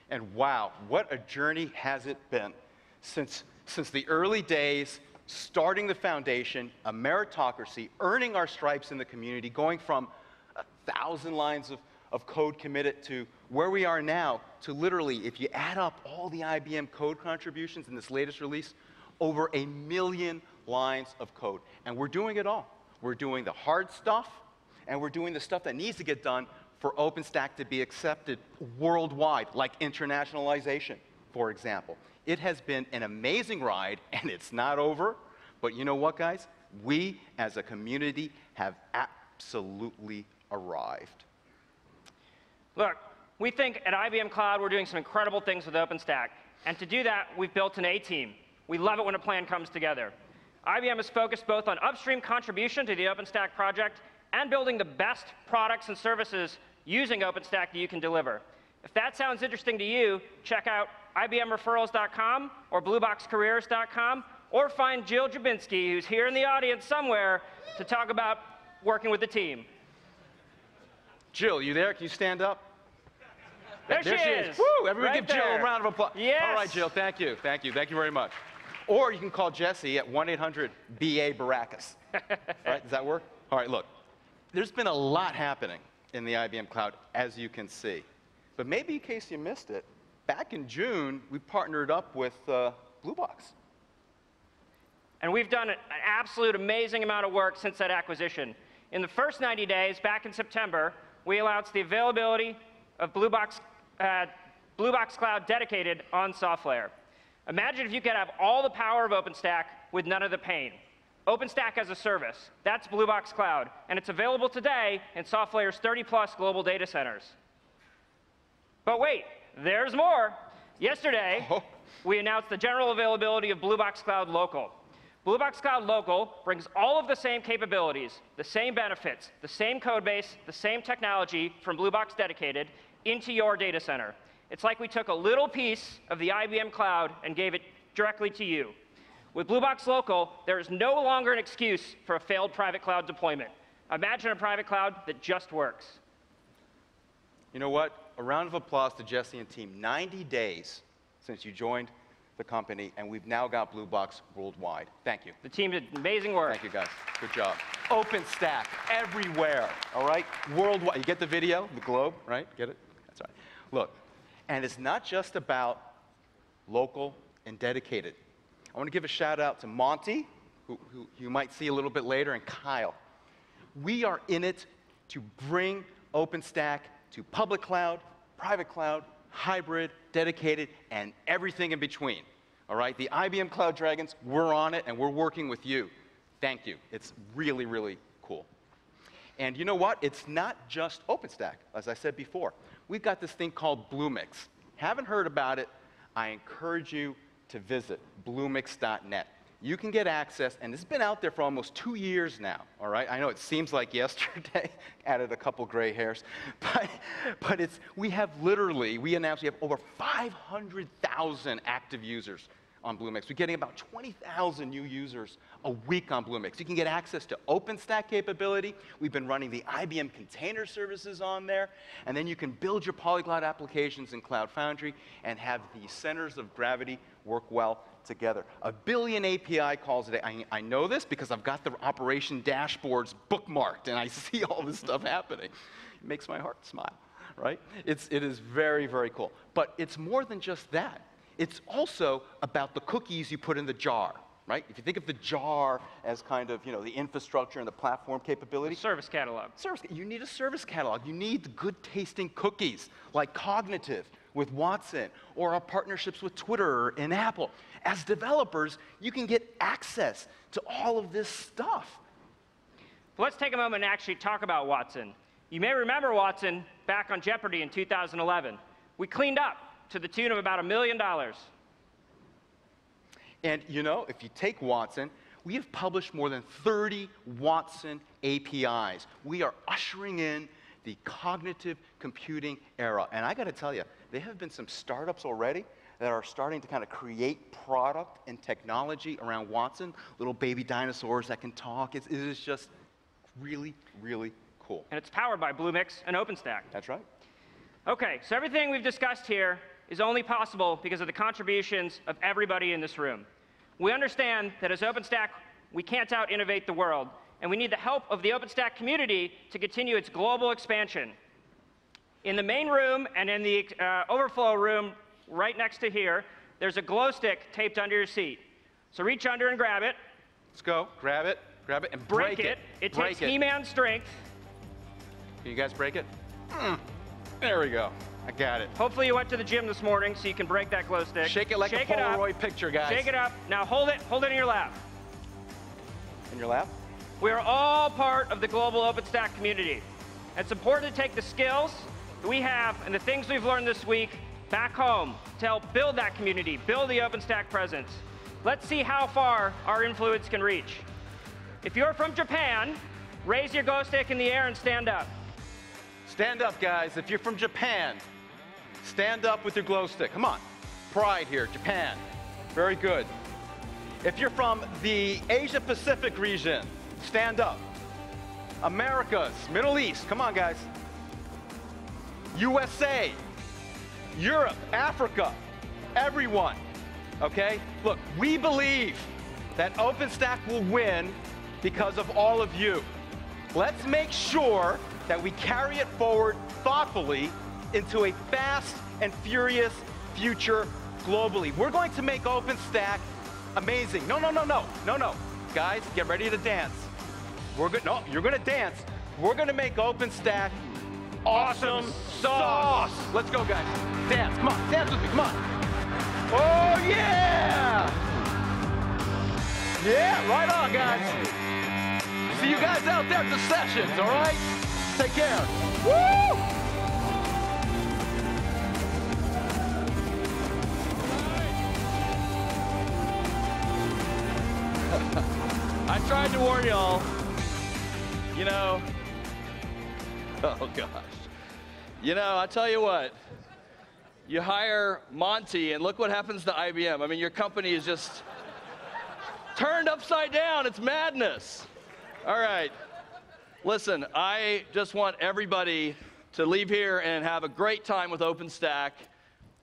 And wow, what a journey has it been. Since the early days, starting the foundation, a meritocracy, earning our stripes in the community, going from 1,000 lines of code committed to where we are now, to literally, if you add up all the IBM code contributions in this latest release, over 1 million lines of code. And we're doing it all. We're doing the hard stuff, and we're doing the stuff that needs to get done for OpenStack to be accepted worldwide, like internationalization, for example. It has been an amazing ride, and it's not over. But you know what, guys? We, as a community, have absolutely arrived. Look, we think at IBM Cloud we're doing some incredible things with OpenStack. And to do that, we've built an A-team. We love it when a plan comes together. IBM is focused both on upstream contribution to the OpenStack project and building the best products and services using OpenStack that you can deliver. If that sounds interesting to you, check out IBMreferrals.com or BlueBoxCareers.com, or find Jill Jabinski, who's here in the audience somewhere, to talk about working with the team. Jill, you there? Can you stand up? There she is. Woo! Everyone Right give Jill there. a round of applause. Yes. All right, Jill, thank you. Thank you. Thank you very much. Or you can call Jesse at 1-800-BA-Baracus. All right, does that work? All right, look. There's been a lot happening in the IBM Cloud, as you can see. But maybe in case you missed it, back in June, we partnered up with Blue Box. And we've done an absolute amazing amount of work since that acquisition. In the first 90 days, back in September, we announced the availability of Blue Box Cloud dedicated on SoftLayer. Imagine if you could have all the power of OpenStack with none of the pain. OpenStack as a service, that's Blue Box Cloud, and it's available today in SoftLayer's 30+ global data centers. But wait, there's more. Yesterday, we announced the general availability of Blue Box Cloud Local. Blue Box Cloud Local brings all of the same capabilities, the same benefits, the same code base, the same technology from Blue Box Dedicated into your data center. It's like we took a little piece of the IBM cloud and gave it directly to you. With Blue Box Local, there is no longer an excuse for a failed private cloud deployment. Imagine a private cloud that just works. You know what? A round of applause to Jesse and team. 90 days since you joined the company, and we've now got Blue Box worldwide. Thank you. The team did amazing work. Thank you, guys. Good job. OpenStack everywhere, all right? Worldwide. You get the video, the globe, right? Get it? That's right. Look, and it's not just about local and dedicated. I want to give a shout out to Monty, who you might see a little bit later, and Kyle. We are in it to bring OpenStack to public cloud, private cloud, hybrid, dedicated, and everything in between. All right? The IBM Cloud Dragons, we're on it, and we're working with you. Thank you. It's really, really cool. And you know what? It's not just OpenStack, as I said before. We've got this thing called Bluemix. Haven't heard about it? I encourage you to visit bluemix.net. You can get access, and it's been out there for almost 2 years now, all right? I know it seems like yesterday, added a couple gray hairs, but we have literally, we announced we have over 500,000 active users on Bluemix. We're getting about 20,000 new users a week on Bluemix. You can get access to OpenStack capability. We've been running the IBM container services on there, and then you can build your polyglot applications in Cloud Foundry and have the centers of gravity work well together. 1 billion API calls a day. I know this because I've got the operation dashboards bookmarked, and I see all this stuff happening. It makes my heart smile, right? It is very, very cool. But it's more than just that. It's also about the cookies you put in the jar, right? If you think of the jar as kind of, the infrastructure and the platform capability. Service catalog. You need a service catalog. You need good-tasting cookies, like Cognitive with Watson, or our partnerships with Twitter and Apple. As developers, you can get access to all of this stuff. Let's take a moment and actually talk about Watson. You may remember Watson back on Jeopardy in 2011. We cleaned up to the tune of about $1 million. And if you take Watson, we have published more than 30 Watson APIs. We are ushering in the cognitive computing era. And I got to tell you, there have been some startups already that are starting to kind of create product and technology around Watson, little baby dinosaurs that can talk. It is just really, really cool. And it's powered by Bluemix and OpenStack. That's right. Okay, so everything we've discussed here is only possible because of the contributions of everybody in this room. We understand that as OpenStack, we can't out-innovate the world, and we need the help of the OpenStack community to continue its global expansion. In the main room and in the overflow room right next to here, there's a glow stick taped under your seat. So reach under and grab it. Let's go. Grab it, and break it. It takes He-Man strength. Can you guys break it? There we go. I got it. Hopefully you went to the gym this morning so you can break that glow stick. Shake it like a Polaroid picture, guys. Shake it up. Now hold it in your lap. In your lap? We are all part of the global OpenStack community. It's important to take the skills that we have and the things we've learned this week back home to help build that community, build the OpenStack presence. Let's see how far our influence can reach. If you're from Japan, raise your glow stick in the air and stand up. Stand up, guys. If you're from Japan, stand up with your glow stick. Come on. Pride here, Japan. Very good. If you're from the Asia-Pacific region, stand up. Americas, Middle East, come on, guys. USA, Europe, Africa, everyone, okay? Look, we believe that OpenStack will win because of all of you. Let's make sure that we carry it forward thoughtfully into a fast and furious future globally. We're going to make OpenStack amazing. No. Guys, get ready to dance. No, you're going to dance. We're going to make OpenStack awesome sauce. Let's go, guys. Dance. Come on. Dance with me. Come on. Oh, yeah. Yeah, right on, guys. See you guys out there at the sessions, all right? Take care. Woo! I tried to warn y'all. You know, oh gosh. You know, I tell you what, you hire Monty and look what happens to IBM. I mean, your company is just turned upside down. It's madness. All right. Listen, I just want everybody to leave here and have a great time with OpenStack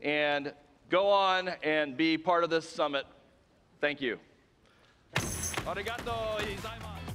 and go on and be part of this summit. Thank you. Arigato gozaimasu.